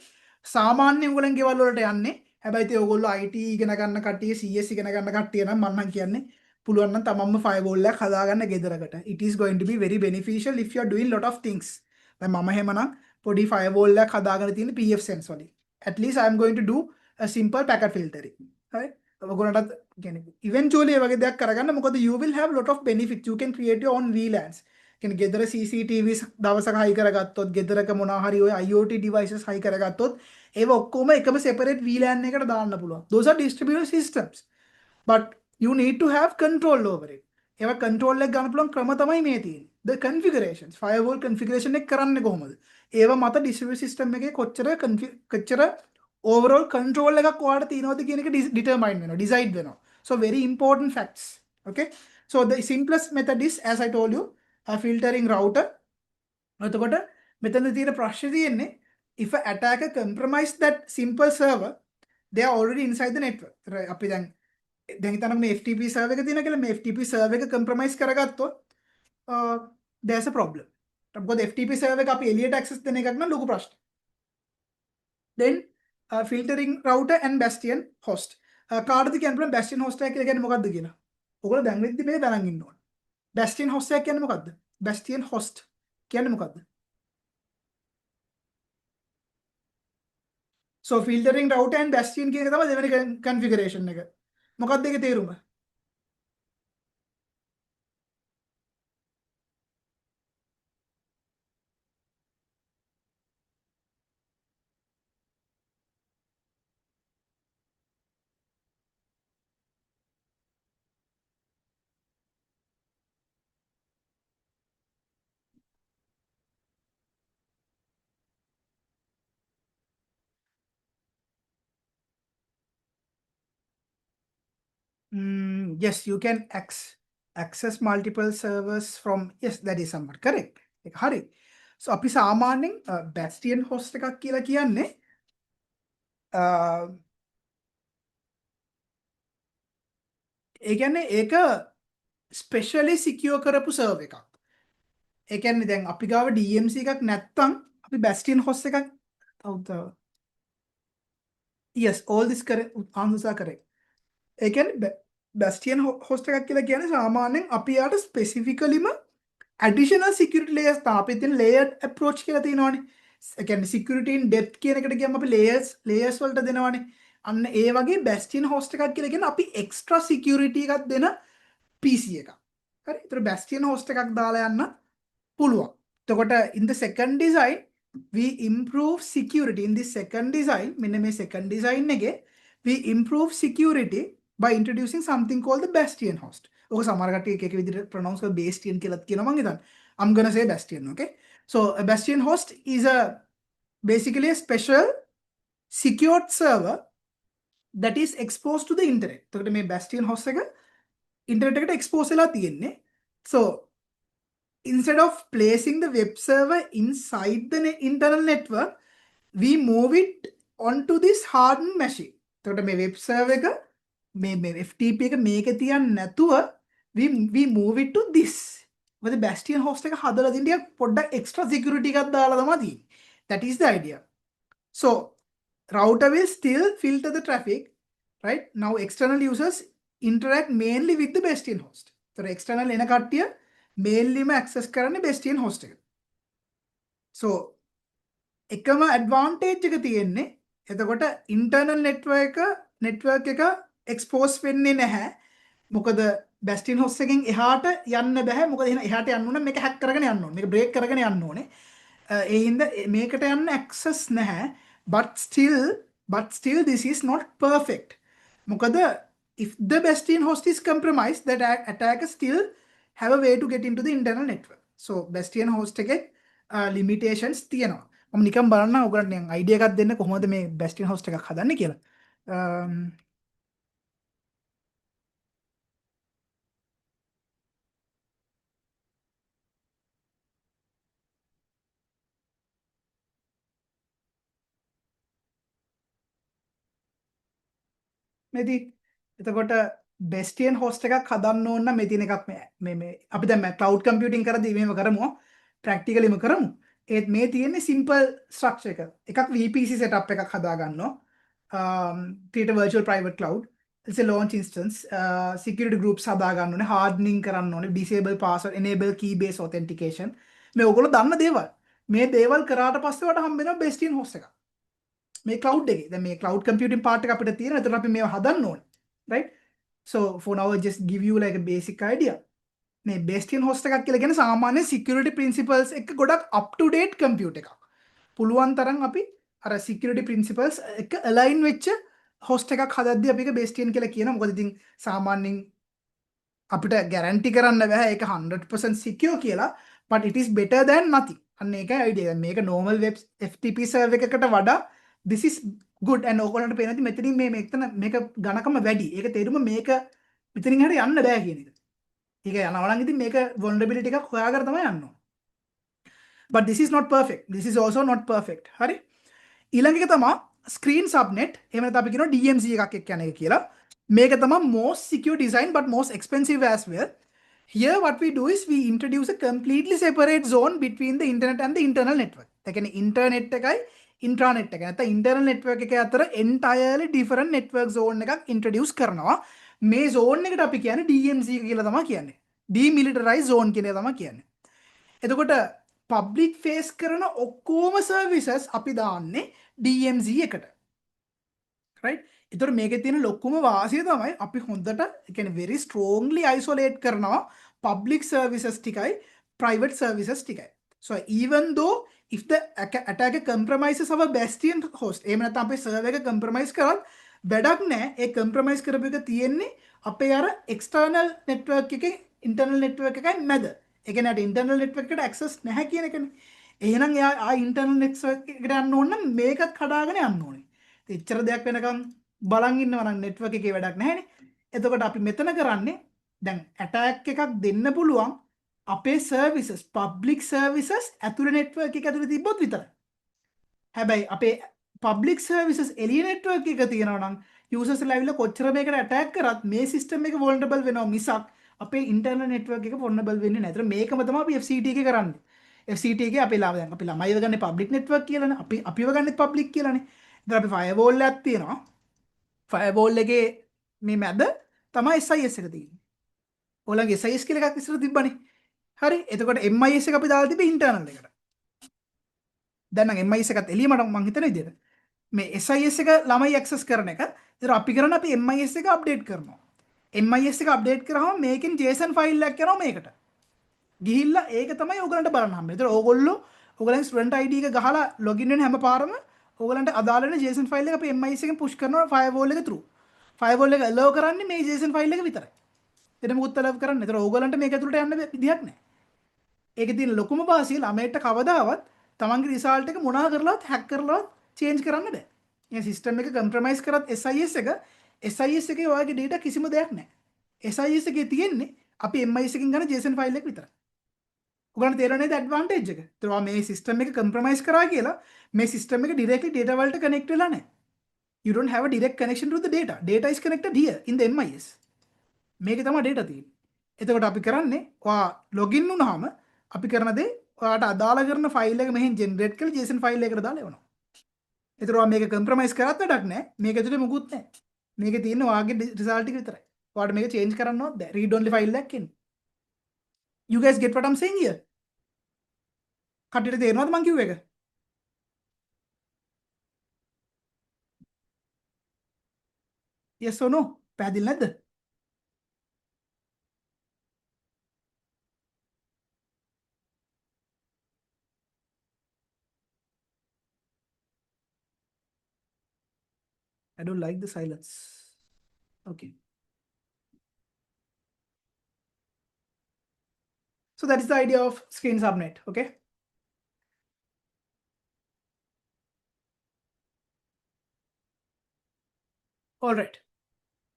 සාමාන්‍ය ඔයගලන්ගේ ගෙවල් වලට යන්නේ. හැබැයි ඉතින් ඔයගොල්ලෝ IT ඉගෙන ගන්න කට්ටිය CS ඉගෙන ගන්න කට්ටිය නම් මම කියන්නේ පුළුවන් නම් තමන්ම firewall එකක් හදාගන්න ගෙදරකට. It is going to be very beneficial if you are doing lot of things. දැන් මම එහෙමනම් පොඩි firewall එකක් හදාගෙන තියෙන pfSense වලින්. At least I am going to do a simple packet filtering. Right? ඔයගොල්ලන්ට කියන්නේ eventually ඒ වගේ දෙයක් කරගන්න මොකද you will have lot of benefits. You can create your own VLANs. කියන්නේ ගෙදර CCTVs දවසක හයි කරගත්තොත් ගෙදරක මොනවා හරි ඔය IoT devices හයි කරගත්තොත් ඒව ඔක්කොම එකම separate VLAN එකකට දාන්න පුළුවන්. Those are distributed systems. But you need to have control over it. ඒව control එක ගන්න පුළුවන් ක්‍රම තමයි මේ තියෙන්නේ. The configurations, firewall configuration එක කරන්නේ කොහොමද? ඒව මත distributed system එකේ කොච්චර overall control එකක් ඔයාලට තියෙනවද කියන එක determine වෙනවා, decide වෙනවා. So very important facts. Okay? So the simplest method is, as I told you, a filtering router. එතකොට මෙතන තියෙන ප්‍රශ්නේ තියෙන්නේ if an attacker compromise that simple server, they are already inside the network. Right? අපි දැන් දැන් හිතන්න මේ FTP server එක තියෙනවා කියලා මේ FTP server එක compromise කරගත්තොත් there's a problem. මොකද FTP server එක අපි එළියට access දෙන එකක් නම් ලොකු ප්‍රශ්නයක්. Then filtering router and bastion host. කාටද කියන්න පුළුවන් bastion host එක කියලා කියන්නේ මොකක්ද කියලා? ඔයගොල්ලෝ දැන් වෙද්දි මේ දැනන් ඉන්න ඕන. bastion host එක කියන්නේ මොකක්ද? bastion host කියන්නේ මොකක්ද? So filtering router and bastion කියන එක තමයි දෙවෙනි configuration එක. මොකක්ද ඒකේ තේරුම? Yes, you can access multiple servers from, yes, that is somewhat correct. ඒක හරි. So අපි සාමාන්‍යයෙන් bastion host එකක් කියලා කියන්නේ ඒ කියන්නේ ඒක ස්පෙෂලි සිකියුර් කරපු සර්වර් එකක්. ඒ කියන්නේ දැන් අපි ගාව DMC එකක් නැත්තම් අපි bastion host එකක් yes, all this correct answers are correct. ඒ කියන්නේ bastion host එකක් කියලා කියන්නේ සාමාන්‍යයෙන් අපි යාට ස්පෙસિෆිකලිම additional security layers තමයි අපි තියෙන layered approach කියලා තියෙනවානේ. ඒ කියන්නේ security in depth කියන එකට ගියම අපි layers වලට දෙනවානේ. අන්න ඒ වගේ bastion host එකක් කියලා කියන්නේ අපි extra security එකක් දෙන PC එකක්. හරි. ඒතර bastion host එකක් දාලා යන්න පුළුවන්. එතකොට in the second design we improve security in this second design. මෙන්න මේ second design එකේ we improve security by introducing something called the bastion host. ඕක සමහර කට්ටිය එක එක විදිහට pronounce කරලා bastion කියලාත් කියනවා මං හිතන්නේ. I'm gonna say bastion, okay? So a bastion host is basically a special secured server that is exposed to the internet. එතකොට මේ bastion host එක internet එකට expose වෙලා තියෙන්නේ. So instead of placing the web server inside the internal network, we move it onto this hardened machine. එතකොට මේ web server එක මේ FTP එක මේකේ තියන්න නැතුව we move it to this. මොකද bastion host එක හදලා දෙන්න ටිකක් පොඩ්ඩක් extra security එකක් දාලා තමයි තියෙන්නේ. That is the idea. So router will still filter the traffic, right? Now external users interact mainly with the bastion host. So external එන කට්ටිය mainlyම access කරන්නේ bastion host එක. So එකම advantage එක තියෙන්නේ එතකොට internal network එක expose වෙන්නේ නැහැ. මොකද bastion host එකෙන් එහාට යන්න බෑ. මොකද එහෙනම් එහාට යන්න ඕන මේක hack කරගෙන යන්න ඕනේ. මේක break කරගෙන යන්න ඕනේ. ඒ හින්දා මේකට යන්න access නැහැ. But still this is not perfect. මොකද if the bastion host is compromised, that attacker still have a way to get into the internal network. So bastion host එකේ limitations තියෙනවා. මම නිකන් බලන්න ඔයගලන්ට නිකන් idea එකක් දෙන්න කොහොමද මේ bastion host එකක් හදන්නේ කියලා. මෙදී එතකොට bastion host එකක් හදන්න ඕන නම් මේ තියෙන එකක් මේ අපි දැන් cloud computing කරද්දී මේව කරමු practically ම කරමු. ඒත් මේ තියෙන්නේ simple structure එක. එකක් VPC setup එකක් හදා ගන්නවා. create a virtual private cloud. It's a launch instance. Security groups හදා ගන්න ඕනේ, hardening කරන්න ඕනේ, disable password, enable key based authentication. මේ ඔයගොල්ලෝ දන්න දේවල්. මේ දේවල් කරාට පස්සේ වට හම්බ වෙනවා bastion host එකක්. මේ cloud එකේ. දැන් මේ cloud computing part එක අපිට තියෙනවා. එතකොට අපි මේව හදන්න ඕනේ. Right? So for now I just give you like a basic idea. මේ bastion host එකක් කියලා කියන්නේ සාමාන්‍ය security principles එක ගොඩක් up to date compute එකක්. පුළුවන් තරම් අපි අර security principles එක align වෙච්ච host එකක් හදද්දී අපි ඒක bastion කියලා කියනවා. මොකද ඉතින් සාමාන්‍යයෙන් අපිට guarantee කරන්න බෑ ඒක 100% secure කියලා. But it is better than nothing. අන්න ඒකයි idea. මේක normal web FTP server එකකට වඩා this is good and ඔයගොල්ලන්ට පේන ඇති මෙතනින් මේක ඝනකම වැඩි. ඒක තේරුම මේක මෙතනින් හරිය යන්න බෑ කියන එක. ඒක යනවා නම් ඉතින් මේක vulnerability එකක් හොයාගෙන තමයි යන්න ඕන. But this is not perfect. This is also not perfect. හරි. ඊළඟ එක තමයි screen subnet. එහෙම නැත්නම් අපි කියනවා DMZ එකක් එක්ක යන එක කියලා. Make the most secure design but most expensive as well. Here what we do is we introduce a completely separate zone between the internet and the internal network. Like an internet එකයි intranet එක. නැත්නම් internal network එක අතර entirely different network zone එකක් introduce කරනවා. මේ zone එකට අපි කියන්නේ DMZ කියලා තමයි කියන්නේ. Demilitarized zone කියන එක තමයි කියන්නේ. එතකොට public face කරන ඔක්කොම services අපි දාන්නේ DMZ එකට. right? එතකොට මේකේ තියෙන ලොකුම වාසිය තමයි අපි හොඳට කියන්නේ very strongly isolate කරනවා public services ටිකයි private services ටිකයි. So even though if the attacker compromises our bastion host එහෙම නැත්නම් අපේ server එක compromise කරත් වැඩක් නැහැ. ඒ compromise කරපු එක තියෙන්නේ අපේ අර external network එකේ internal network එකයි මැද. ඒ කියන්නේ අර internal network එකට access නැහැ කියන එකනේ. එහෙනම් එයා ආ internal network එකට යන්න ඕන නම් මේකත් කඩාගෙන යන්න ඕනේ. එච්චර දෙයක් වෙනකම් බලන් ඉන්නවා නම් network එකේ වැඩක් නැහැනේ. එතකොට අපි මෙතන කරන්නේ දැන් attack එකක් දෙන්න පුළුවන් අපේ services public services ඇතුළේ network එක ඇතුළේ තිබ්බොත් විතරයි. හැබැයි අපේ public services එළිය network එක තියෙනවා නම් users ලා ඇවිල්ලා කොච්චර මේකට attack කරත් මේ system එක vulnerable වෙනවා මිසක් අපේ internal network එක vulnerable වෙන්නේ නැහැ. ඒතර මේකම තමයි අපි FCT එකේ කරන්නේ. FCT එකේ අපි ළමයිව ගන්නේ public network කියලානේ. අපිව ගන්නේ public කියලානේ. ඉතින් අපි firewall එකක් තියෙනවා. firewall එකේ මේ මැද තමයි SIS එක තියෙන්නේ. ඔයාලගේ SIS කියලා එකක් ඉස්සර තිබ්බනේ. හරි. එතකොට MIS එක අපි දාලා තිබ්බේ internal එකට. දැන් නම් MIS එකත් එළිය මම හිතන විදිහට. මේ SIS එක ළමයි access කරන එක. ඒතර අපි කරන්නේ අපි MIS එක update කරනවා. MIS එක update කරාම මේකෙන් JSON file එකක් යනවා මේකට. ගිහිල්ලා ඒක තමයි ඕගලන්ට බලන්න හම්බෙන්නේ. ඒතර ඕගොල්ලෝ ඕගලන්ගේ student ID එක ගහලා login වෙන හැම පාරම ඕගලන්ට අදාළ වෙන JSON file එක අපේ MIS එකෙන් push කරනවා firewall එක through. firewall එක allow කරන්නේ මේ JSON file එක විතරයි. එතන මොකුත් allow කරන්නේ. ඒතර ඕගලන්ට මේක ඇතුළට යන්න විදිහක් නැහැ. ඒකේ තියෙන ලොකුම වාසිය ළමයට කවදාවත් තමන්ගේ result එක මොනවා කරලවත් hack කරලවත් change කරන්න බෑ. මේ system එක compromise කරත් SIS එකේ ඔයාගේ data කිසිම දෙයක් නැහැ. SIS එකේ තියෙන්නේ අපි MIS එකෙන් ගන්න JSON file එක විතරයි. ඔයගොල්ලන්ට තේරෙන්නේ නැද්ද advantage එක? ඒතර මේ system එක compromise කරා කියලා මේ system එක directly data වලට connect වෙලා නැහැ. You don't have a direct connection to the data. Data is connected here in the MIS. මේකේ තමයි data තියෙන්නේ. එතකොට අපි කරන්නේ ඔයා login වුණාම අපි කරන දේ ඔයාට අදාළ කරන file එක මෙහෙන් generate කරලා JSON file එකකට දාලා එවනවා. ඒතර ඔයා මේක compromise කරත් වැඩක් නැහැ. මේක ඇතුලේ මොකුත් නැහැ. මේකේ තියෙන ඔයාගේ result ටික විතරයි. ඔයාට මේක change කරන්නවත් බෑ. read only file එකක් එන්නේ. You guys get what I'm saying here? කට්ටියට තේරෙනවද මං කිව්ව එක? Yes or no? පැහැදිලි නැද්ද? I don't like the silence. Okay. So that is the idea of screen subnet, okay? All right.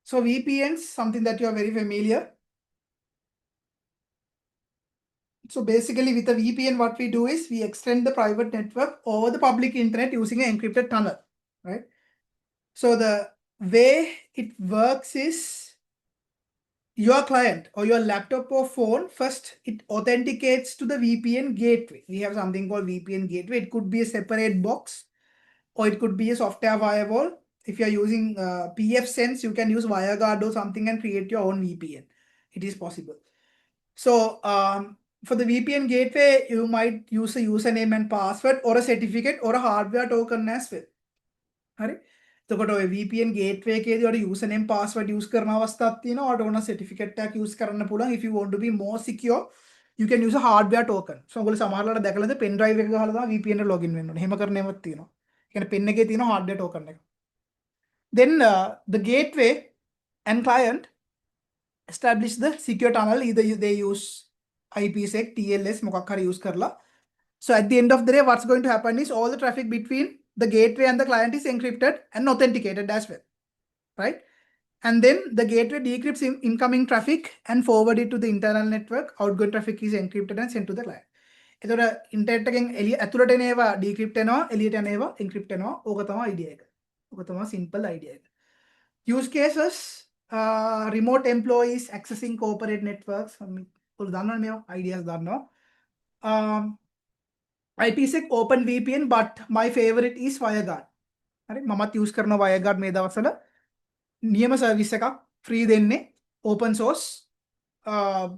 So VPNs, something that you are very familiar. So basically with a VPN, what we do is we extend the private network over the public internet using an encrypted tunnel, right? So the way it works is your client or your laptop or phone, first it authenticates to the VPN gateway. We have something called VPN gateway. It could be a separate box or it could be a software firewall. If you're using pfSense, you can use WireGuard or something and create your own VPN. It is possible. So for the VPN gateway, you might use a username and password or a certificate or a hardware token as well. Right? එතකොට ඔය VPN gateway එකේදී ඔයාලා username password use කරන අවස්ථාවක් තියෙනවා. ඔයාලට ඕන certificate එකක් use කරන්න පුළුවන්. If you want to be more secure, you can use a hardware token. So ඔයගොල්ලෝ සමහරවල්ලාට දැකලාද pen drive එක ගහලා තමයි VPN එකට login වෙන්න ඕනේ. එහෙම කරන ඒවාත් තියෙනවා. ඒ කියන්නේ pen එකේ තියෙන hardware token එක. Then the gateway and client establish the secure tunnel. Either they use IPsec, TLS මොකක් හරි use කරලා. So at the end of the day, what's going to happen is all the traffic between the gateway and the client is encrypted and authenticated as well, right? And then the gateway decrypts incoming traffic and forward it to the internal network. Outgoing traffic is encrypted and sent to the client. එතකොට internet එකෙන් එළිය ඇතුළට එන ඒවා decrypt වෙනවා, එළියට යන ඒවා encrypt වෙනවා. ඕක තමයි idea එක. ඕක තමයි simple idea එක. Use cases remote employees accessing corporate networks. Ideas done. IPsec open VPN, but my favorite is WireGuard. හරි මමත් use කරන WireGuard මේ දවස්වල නියම service එකක් free දෙන්නේ open source, uh,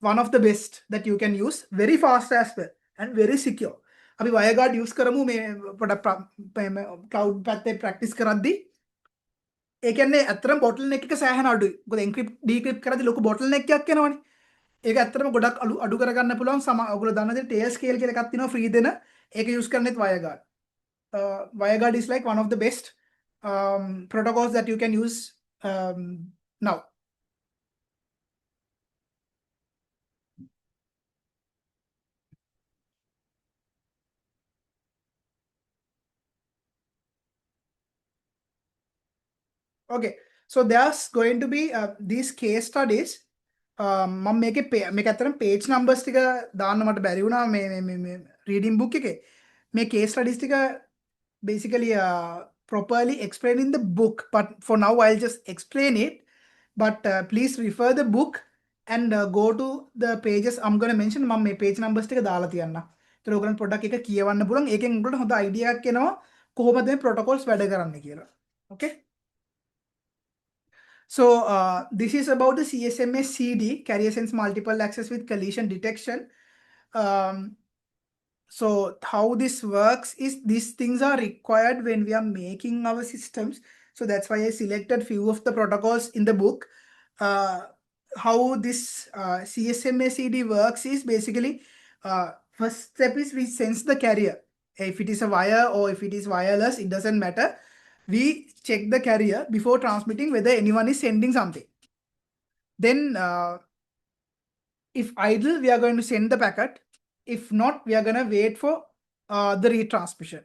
one of the best that you can use, very fast as well and very secure. අපි WireGuard use කරමු මේ cloud පැත්තේ practice කරද්දී. ඒ කියන්නේ ඇත්තටම bottleneck එක සෑහෙන අඩුයි. මොකද encrypt decrypt කරද්දී ලොකු bottleneck එකක් එනවනේ. ඒක ඇත්තටම ගොඩක් අඩු කරගන්න පුළුවන්. ඔයගොල්ලෝ දන්න දේ Tailscale කියලා එකක් තියෙනවා free දෙන. ඒක use කරන්නේත් WireGuard. WireGuard is like one of the best protocols that you can use now. Okay, so there's going to be these case studies. මම මේක අතරම page numbers ටික දාන්න මට බැරි වුණා මේ reading book එකේ. මේ case studies ටික basically properly explained in the book, but for now I'll just explain it. But please refer the book and go to the pages I'm going to mention. මම මේ page numbers ටික දාලා තියන්න. ඒතර ඔයගොල්ලන් පොඩ්ඩක් එක කියවන්න පුළුවන්. ඒකෙන් ඔයගොල්ලන්ට හොඳ idea එකක් එනවා කොහොමද මේ protocols වැඩ කරන්නේ කියලා. Okay? So this is about the CSMA CD, carrier sense multiple access with collision detection. So how this works is these things are required when we are making our systems. So that's why I selected few of the protocols in the book. How this CSMA CD works is basically first step is we sense the carrier. If it is a wire or if it is wireless, it doesn't matter. We check the carrier before transmitting whether anyone is sending something. Then if idle, we are going to send the packet. If not, we are going to wait for the retransmission.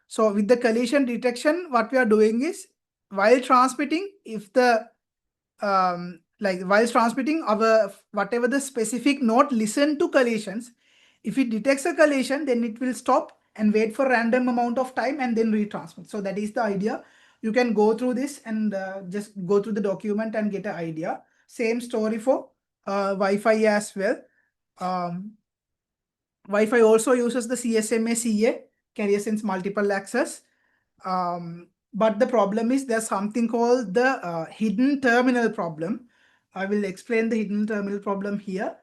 So with the collision detection, what we are doing is while transmitting, if the while transmitting our whatever the specific node listen to collisions, if it detects a collision, then it will stop and wait for random amount of time and then retransmit. So that is the idea. You can go through this and just go through the document and get an idea. Same story for Wi-Fi as well. Wi-Fi also uses the CSMA CA, carrier sense multiple access. But the problem is there's something called the hidden terminal problem. I will explain the hidden terminal problem here.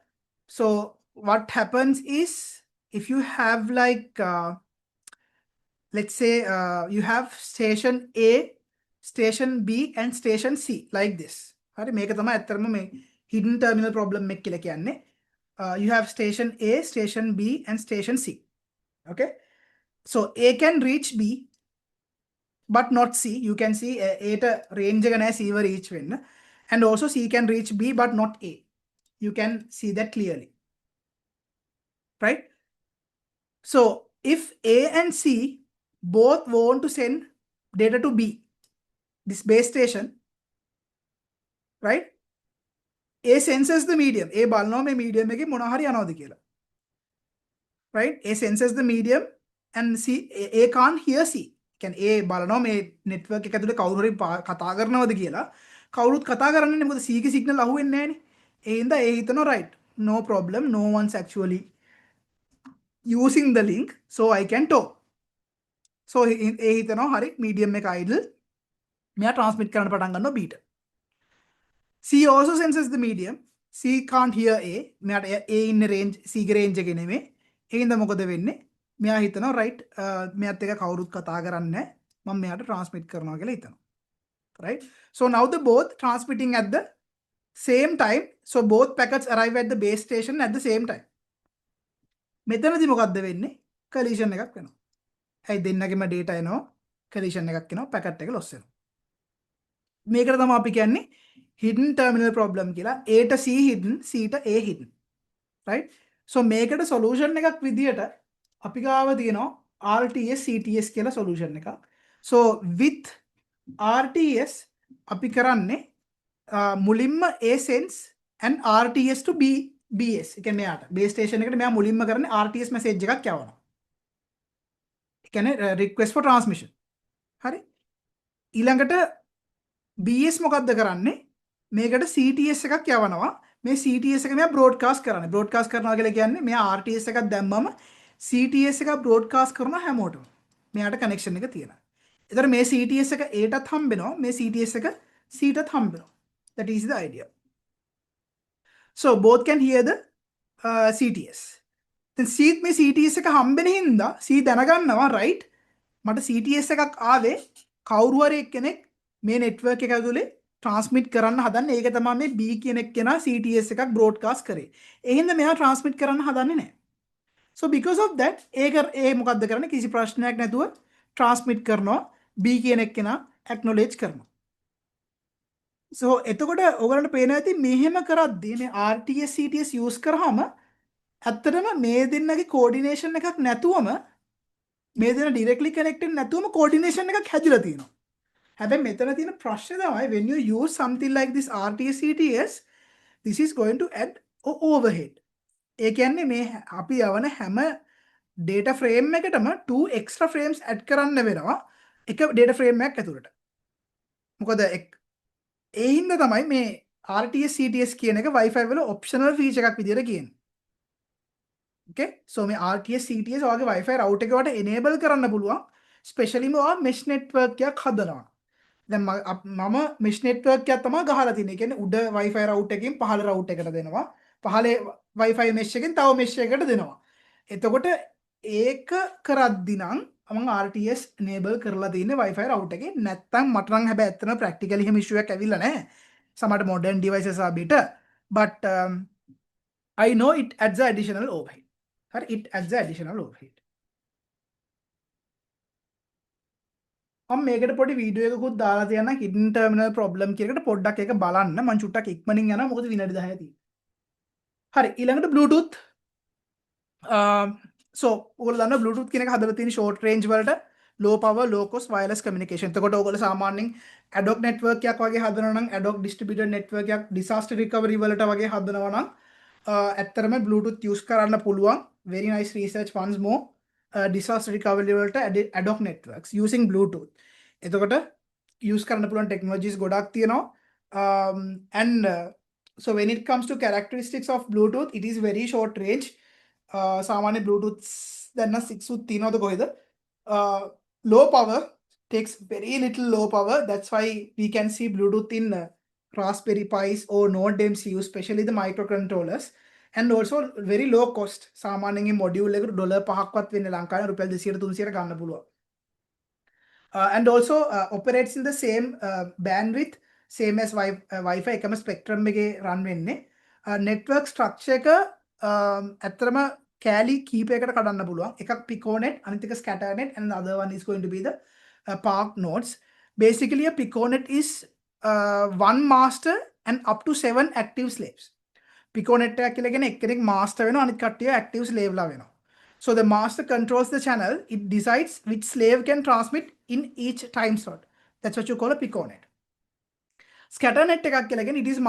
So what happens is if you have like, let's say you have station A, station B and station C like this. හරි මේක තමයි ඇත්තටම මේ hidden terminal problem එක කියලා කියන්නේ. You have station A, station B and station C. Okay, so A can reach B but not C. You can see A ට range එක නැහැ C ව reach වෙන්න, and also C can reach B but not A. You can see that clearly, right? So if A and C both want to send data to B, this base station, right? A senses the medium. A බලනවා මේ medium එකේ මොනවා හරි යනවාද කියලා. Right? A senses the medium and C, A can't hear C. කියන්නේ A බලනවා මේ network එක ඇතුලේ කවුරු හරි කතා කරනවද කියලා. කවුරුත් කතා කරන්නේ නැහැ මොකද C ගේ signal අහුවෙන්නේ නැහැනේ. ඒ හින්දා A හිතනවා right, no problem, no one's actually using the link, so I can talk. So A හිතනවා හරි medium එක idle. මෙයා transmit කරන්න පටන් ගන්නවා B ට. C also senses the medium. C can't hear A. මෙයාට A ඉන්න range C ගේ range එකේ නෙමෙයි. ඒ හින්දා මොකද වෙන්නේ? මෙයා හිතනවා right, මෙයාත් එක කවුරුත් කතා කරන්නේ නැහැ. මම මෙයාට transmit කරනවා කියලා හිතනවා. Right? So now the both transmitting at the same time. So both packets arrive at the base station at the same time. මෙතනදී මොකද්ද වෙන්නේ? collision එකක් වෙනවා. ඇයි දෙන්නගෙම data එනවා, collision එකක් එනවා, packet එක loss වෙනවා. මේකට තමයි අපි කියන්නේ hidden terminal problem කියලා. A ට C hidden, C ට A hidden. Right? So මේකට solution එකක් විදියට අපි ගාව තියෙනවා RTS CTS කියලා solution එකක්. So with RTS අපි කරන්නේ මුලින්ම A sense and RTS to BS. ඒ කියන්නේ මෙයාට base station එකට මෙයා මුලින්ම කරන්නේ RTS message එකක් යවනවා. ඒ කියන්නේ request for transmission. හරි? ඊළඟට BS මොකද්ද කරන්නේ? මේකට CTS එකක් යවනවා. මේ CTS එක මෙයා බ්‍රෝඩ්කාස්ට් කරන්නේ. බ්‍රෝඩ්කාස්ට් කරනවා කියලා කියන්නේ මෙයා RTS එකක් දැම්මම CTS එක බ්‍රෝඩ්කාස්ට් කරන හැමෝටම. මෙයාට කනෙක්ෂන් එක තියෙනවා. එතකොට මේ CTS එක Aටත් හම්බෙනවා. මේ CTS එක Cටත් හම්බෙනවා. That is the idea. So both can hear the CTS. දැන් C මේ CTS එක හම්බෙන හින්දා C දැනගන්නවා right මට CTS එකක් ආවේ කවුරු හරි එක්කෙනෙක් මේ නෙට්වර්ක් එක ඇතුලේ ට්‍රාන්ස්මිට් කරන්න හදන්නේ. ඒක තමයි මේ B කියන එක්කෙනා CTS එකක් බ්‍රෝඩ්කාස්ට් කරේ. ඒ හින්දා මෙයා ට්‍රාන්ස්මිට් කරන්න හදන්නේ නැහැ. So because of that ඒ මොකද්ද කරන්නේ කිසි ප්‍රශ්නයක් නැතුව ට්‍රාන්ස්මිට් කරනවා B කියන එක්කෙනා acknowledge කරනවා. So එතකොට ඔයගලන්ට පේනවා ඇති මෙහෙම කරද්දී මේ RTS CTS use කරාම ඇත්තටම මේ දෙන්නගේ coordination එකක් නැතුවම මේ දෙන්න directly connected නැතුවම coordination එකක් හැදිලා තියෙනවා. හැබැයි මෙතන තියෙන ප්‍රශ්නේ තමයි when you use something like this RTS CTS this is going to add overhead. ඒ කියන්නේ මේ අපි යවන හැම data frame එකටම 2 extra frames add කරන්න වෙනවා එක data frame එකක් ඇතුළට. මොකද ඒ හින්දා තමයි මේ RTS CTS කියන එක Wi-Fi වල optional feature එකක් විදියට කියන්නේ. Okay, so මේ RTS CTS ඔයාගේ Wi-Fi router එක වලට enable කරන්න පුළුවන්. Especially ඔයා mesh network එකක් හදනවා. දැන් මම mesh network එකක් තමයි ගහලා තියෙන්නේ. ඒ කියන්නේ උඩ Wi-Fi router එකකින් පහළ router එකට දෙනවා. පහළේ Wi-Fi mesh එකෙන් තව mesh එකකට දෙනවා. එතකොට ඒක කරද්දී නම් මම RTS enable කරලා තියෙන්නේ Wi-Fi router එකේ. නැත්තම් මට නම් හැබැයි ඇත්තටම practically එහෙම issue එකක් ඇවිල්ලා නැහැ. සමහර modern devices are better. But I know it adds an additional overhead. හරි, it adds an additional overhead. මම මේකට පොඩි වීඩියෝ එකකුත් දාලා තියන්න hidden terminal problem කියන එකට පොඩ්ඩක් ඒක බලන්න. මම චුට්ටක් ඉක්මනින් යනවා මොකද විනාඩි 10යි තියෙන්නේ. හරි, ඊළඟට Bluetooth. So ඔයගොල්ලෝ දන්නවා Bluetooth කියන එක හදලා තියෙන short range වලට low power low cost wireless communication. එතකොට ඔයගොල්ලෝ සාමාන්‍යයෙන් ad hoc network එකක් වගේ හදනවා නම් ad hoc distributed network එකක් disaster recovery වලට වගේ හදනවා නම් ඇත්තටම Bluetooth use කරන්න පුළුවන්. Very nice research once more. Disaster recovery වලට ad hoc networks using Bluetooth. එතකොට use කරන්න පුළුවන් technologies ගොඩක් තියෙනවා. And so when it comes to characteristics of Bluetooth, it is very short range. සාමාන්‍ය Bluetooth දැන් 6 උත් තියෙනවද කොහෙද? Low power, takes very little low power. That's why we can see Bluetooth in Raspberry Pis or Node MCU, especially the microcontrollers. And also very low cost. සාමාන්‍යයෙන් module එකට $5ක්වත් වෙන්නේ ලංකාවේ රුපියල් 200 300 ගන්න පුළුවන්. And also operates in the same bandwidth, same as Wi-Fi එකම spectrum එකේ run වෙන්නේ. Network structure එක ඇත්තටම කෑලි කීපයකට කඩන්න පුළුවන්. එකක් Piconet, අනිත් එක Scatternet, and the other one is going to be the Park nodes. Basically a Piconet is one master and up to 7 active slaves. Piconet එකක් කියලා කියන්නේ එක්කෙනෙක් master වෙනවා අනිත් කට්ටිය active slave ලා වෙනවා. So the master controls the channel. It decides which slave can transmit in each time slot. That's what you call a Piconet. Scatternet එකක් කියලා කියන්නේ it is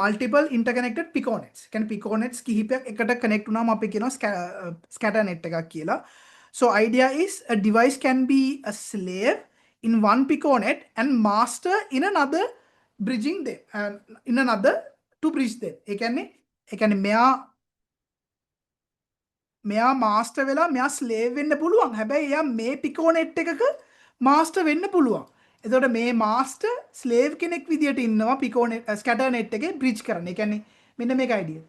multiple interconnected Piconets. කියන්නේ Piconets කිහිපයක් එකට connect වුණාම අපි කියනවා Scatternet එකක් කියලා. So idea is a device can be a slave in one Piconet and master in another, bridging them in another to bridge them. ඒ කියන්නේ මෙයා master වෙලා මෙයා slave වෙන්න පුළුවන්. හැබැයි එයා මේ Piconet එකක master වෙන්න පුළුවන්. එතකොට මේ master slave කෙනෙක් විදියට ඉන්නවා Piconet Scatternet එකේ bridge කරන්න. ඒ කියන්නේ මෙන්න මේක idea.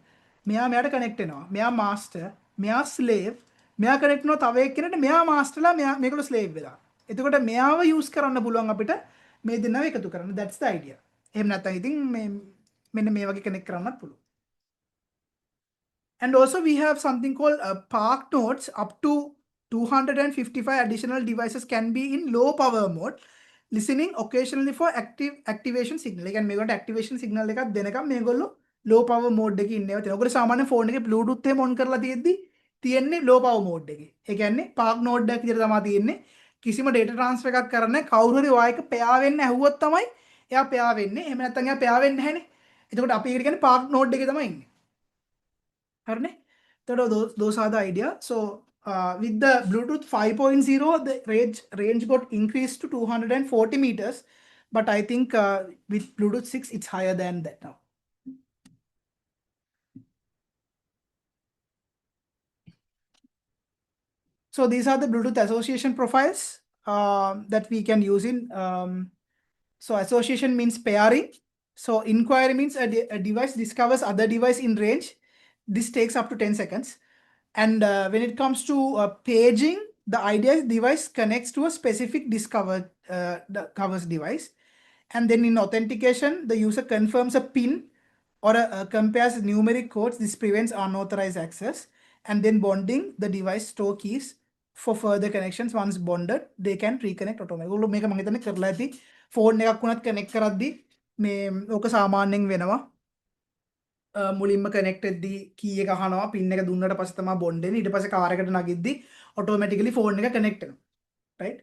මෙයාට connect වෙනවා. මෙයා master, මෙයා slave, මෙයා connect වෙනවා තව එක්කෙනෙක්ට මෙයා masterලා මේගොල්ලෝ slave වෙලා. එතකොට මෙයාව use කරන්න පුළුවන් අපිට මේ දෙන්නව එකතු කරන්න. That's the idea. එහෙම නැත්නම් ඉතින් මෙන්න මේ වගේ connect කරන්නත් පුළුවන්. And also we have something called Park nodes. Up to 255 additional devices can be in low power mode, listening occasionally for activation signal. ඒ කියන්නේ මේගොල්ලන්ට activation signal එකක් දෙනකම් මේගොල්ලෝ low power mode එකේ ඉන්නවා. ඔයගොල්ලෝ සාමාන්‍ය phone එකේ Bluetooth එක on කරලා තියෙද්දි තියෙන්නේ low power mode එකේ. ඒ කියන්නේ Park node එකක් විදිහට තමයි තියෙන්නේ. කිසිම data transfer එකක් කරන්නේ කවුරු හරි ඔයා එක pair වෙන්න ඇහුවොත් තමයි එයා pair වෙන්නේ. එහෙම නැත්නම් එයා pair වෙන්නේ නැහැනේ. එතකොට අපි ඒකට කියන්නේ Park node එකේ තමයි ඉන්නේ. හරිනේ? එතකොට those are the idea. So with the Bluetooth 5.0, the range got increased to 240 meters. but I think with Bluetooth 6, it's higher than that now. So these are the Bluetooth association profiles that we can use in. So association means pairing. So inquiry means a device discovers other device in range. This takes up to 10 seconds. And when it comes to paging, the idea is device connects to a specific covers device. And then in authentication, the user confirms a PIN or compares numeric codes. This prevents unauthorized access. And then bonding, the device store keys for further connections. Once bonded, they can reconnect automatically. මේක මම හිතන්නේ කරලා ඇති phone එකක් වුණත් connect කරද්දි මේ ඕක සාමාන්‍යයෙන් වෙනවා. මුලින්ම කනෙක්ට් වෙද්දී කී එක අහනවා පින් එක දුන්නට පස්සේ තමයි බොන්ඩ් වෙන්නේ. ඊට පස්සේ කාර් එකට නගිද්දි ඔටෝමැටිකලි ෆෝන් එක කනෙක්ට් වෙනවා. right?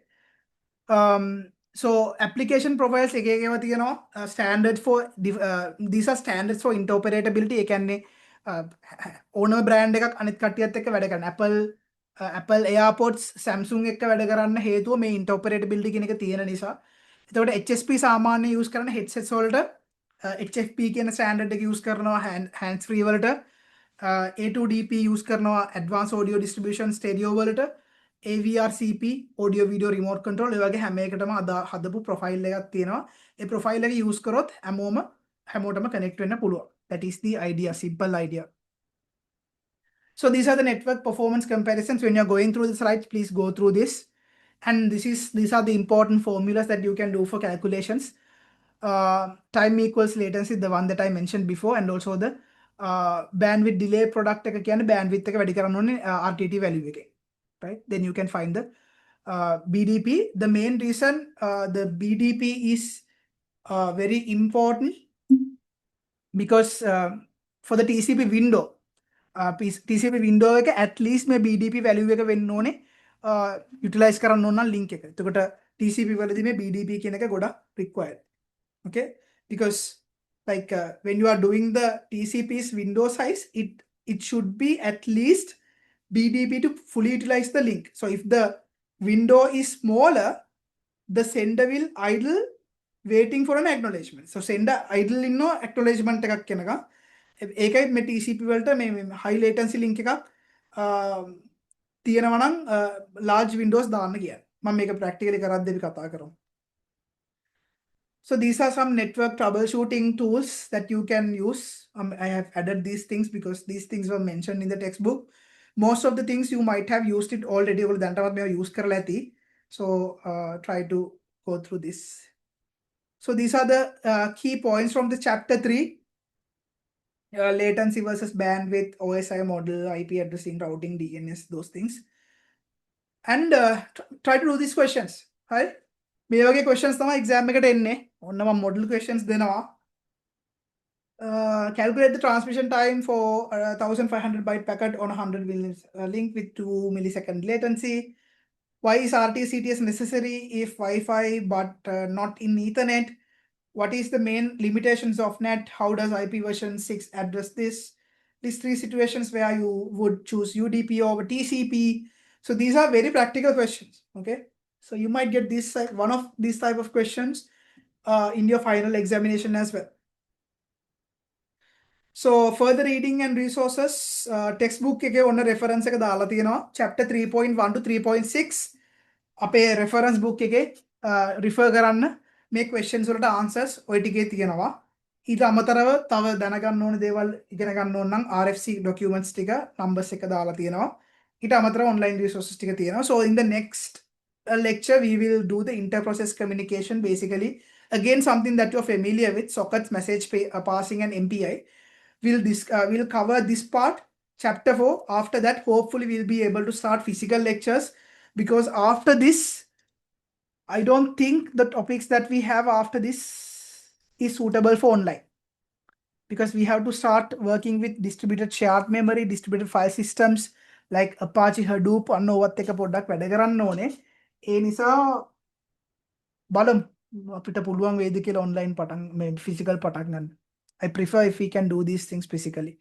So application profiles එක එකව තියෙනවා standard for these are standards for interoperability. ඒ කියන්නේ ඕනම brand එකක් අනිත් කට්ටියත් එක්ක වැඩ කරන්න. Apple AirPods Samsung එක්ක වැඩ කරන්න හේතුව මේ interoperability කියන එක තියෙන නිසා. එතකොට HSP සාමාන්‍ය use කරන headsets වලට HFP කියන standard එක use කරනවා hands free වලට A2DP use කරනවා advanced audio distribution stereo වලට AVRCP audio video remote control ඒ වගේ හැම එකටම හදපු profile එකක් තියෙනවා. ඒ profile එක use කරොත් හැමෝටම connect වෙන්න පුළුවන්. That is the idea, simple idea. So these are the network performance comparisons. When you're going through the slides, please go through this. And these are the important formulas that you can do for calculations. Time equals latency, the one that I mentioned before, and also the bandwidth delay product එක කියන්නේ bandwidth එක වැඩි කරන්න ඕනේ RTT value එකේ. Right? Then you can find the BDP. The main reason the BDP is very important because for the TCP window, TCP window එක at least මේ BDP value එක වෙන්න ඕනේ utilize කරන්න ඕන නම් link එක. එතකොට TCP වලදී මේ BDP කියන එක ගොඩක් required. Okay? Because like when you are doing the TCP's window size, it should be at least BDP to fully utilize the link. So if the window is smaller, the sender will idle waiting for an acknowledgement. So sender idle in no acknowledgement එකක් කෙනක. ඒකයි මේ TCP වලට මේ high latency link එකක් තියෙනවා නම් large windows දාන්න කියන්නේ. මම මේක practically කරද්දී අපි කතා කරමු. So these are some network troubleshooting tools that you can use. I have added these things because these things were mentioned in the textbook. Most of the things you might have used it already. Use so try to go through this. So these are the key points from the chapter 3. Latency versus bandwidth, OSI model, IP addressing, routing, DNS, those things. And try to do these questions. Right? මේ වගේ questions තමයි exam එකට එන්නේ. ඔන්න මම model questions දෙනවා. Calculate the transmission time for 1500 byte packet on a 100 millisecond link with 2 millisecond latency. Why is RTCTS necessary if Wi-Fi but not in Ethernet? What is the main limitations of NET? How does IP version 6 address this? These 3 situations where you would choose UDP over TCP. So these are very practical questions. Okay. So you might get one of these type of questions in your final examination as well. So further reading and resources, textbook එකේ ඔන්න reference එක දාලා තියෙනවා. Chapter 3.1 to 3.6 අපේ reference book එකේ refer කරන්න මේ questions වලට answers ඔය ටිකේ තියෙනවා. ඊට අමතරව තව දැනගන්න ඕන දේවල් ඉගෙන ගන්න ඕන නම් RFC documents ටික numbers එක දාලා තියෙනවා. ඊට අමතරව online resources ටික තියෙනවා. So in the next lecture we will do the inter-process communication, basically again something that you're familiar with, sockets, message passing and MPI. We'll cover this part, chapter 4. After that, hopefully we'll be able to start physical lectures, because after this I don't think the topics that we have after this is suitable for online, because we have to start working with distributed shared memory, distributed file systems like Apache Hadoop අන්න ඔවත් එක පොඩ්ඩක් වැඩ කරන්න ඕනේ. ඒ නිසා බලමු අපිට පුළුවන් වේද කියලා online පටන් මේ physical පටන් ගන්න. I prefer if we can do these things physically.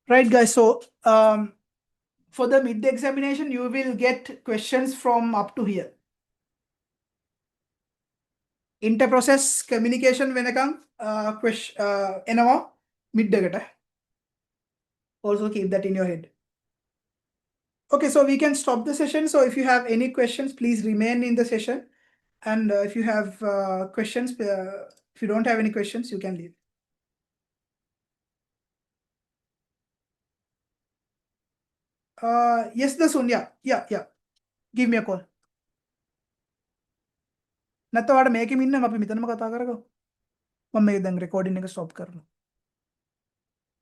Right, guys. So for the mid examination, you will get questions from up to here. inter-process communication වෙනකම් එනවා mid එකට. Also keep that in your head. Okay, so we can stop the session. So if you have any questions, please remain in the session. And if you have questions, if you don't have any questions, you can leave. Yes, the soon. Yeah. Give me a call. නැත්නම් ඔයාලට මේකෙම ඉන්න අපි මෙතනම කතා කරගමු. මම මේක දැන් රෙකෝඩින් එක ස්ටොප් කරනවා.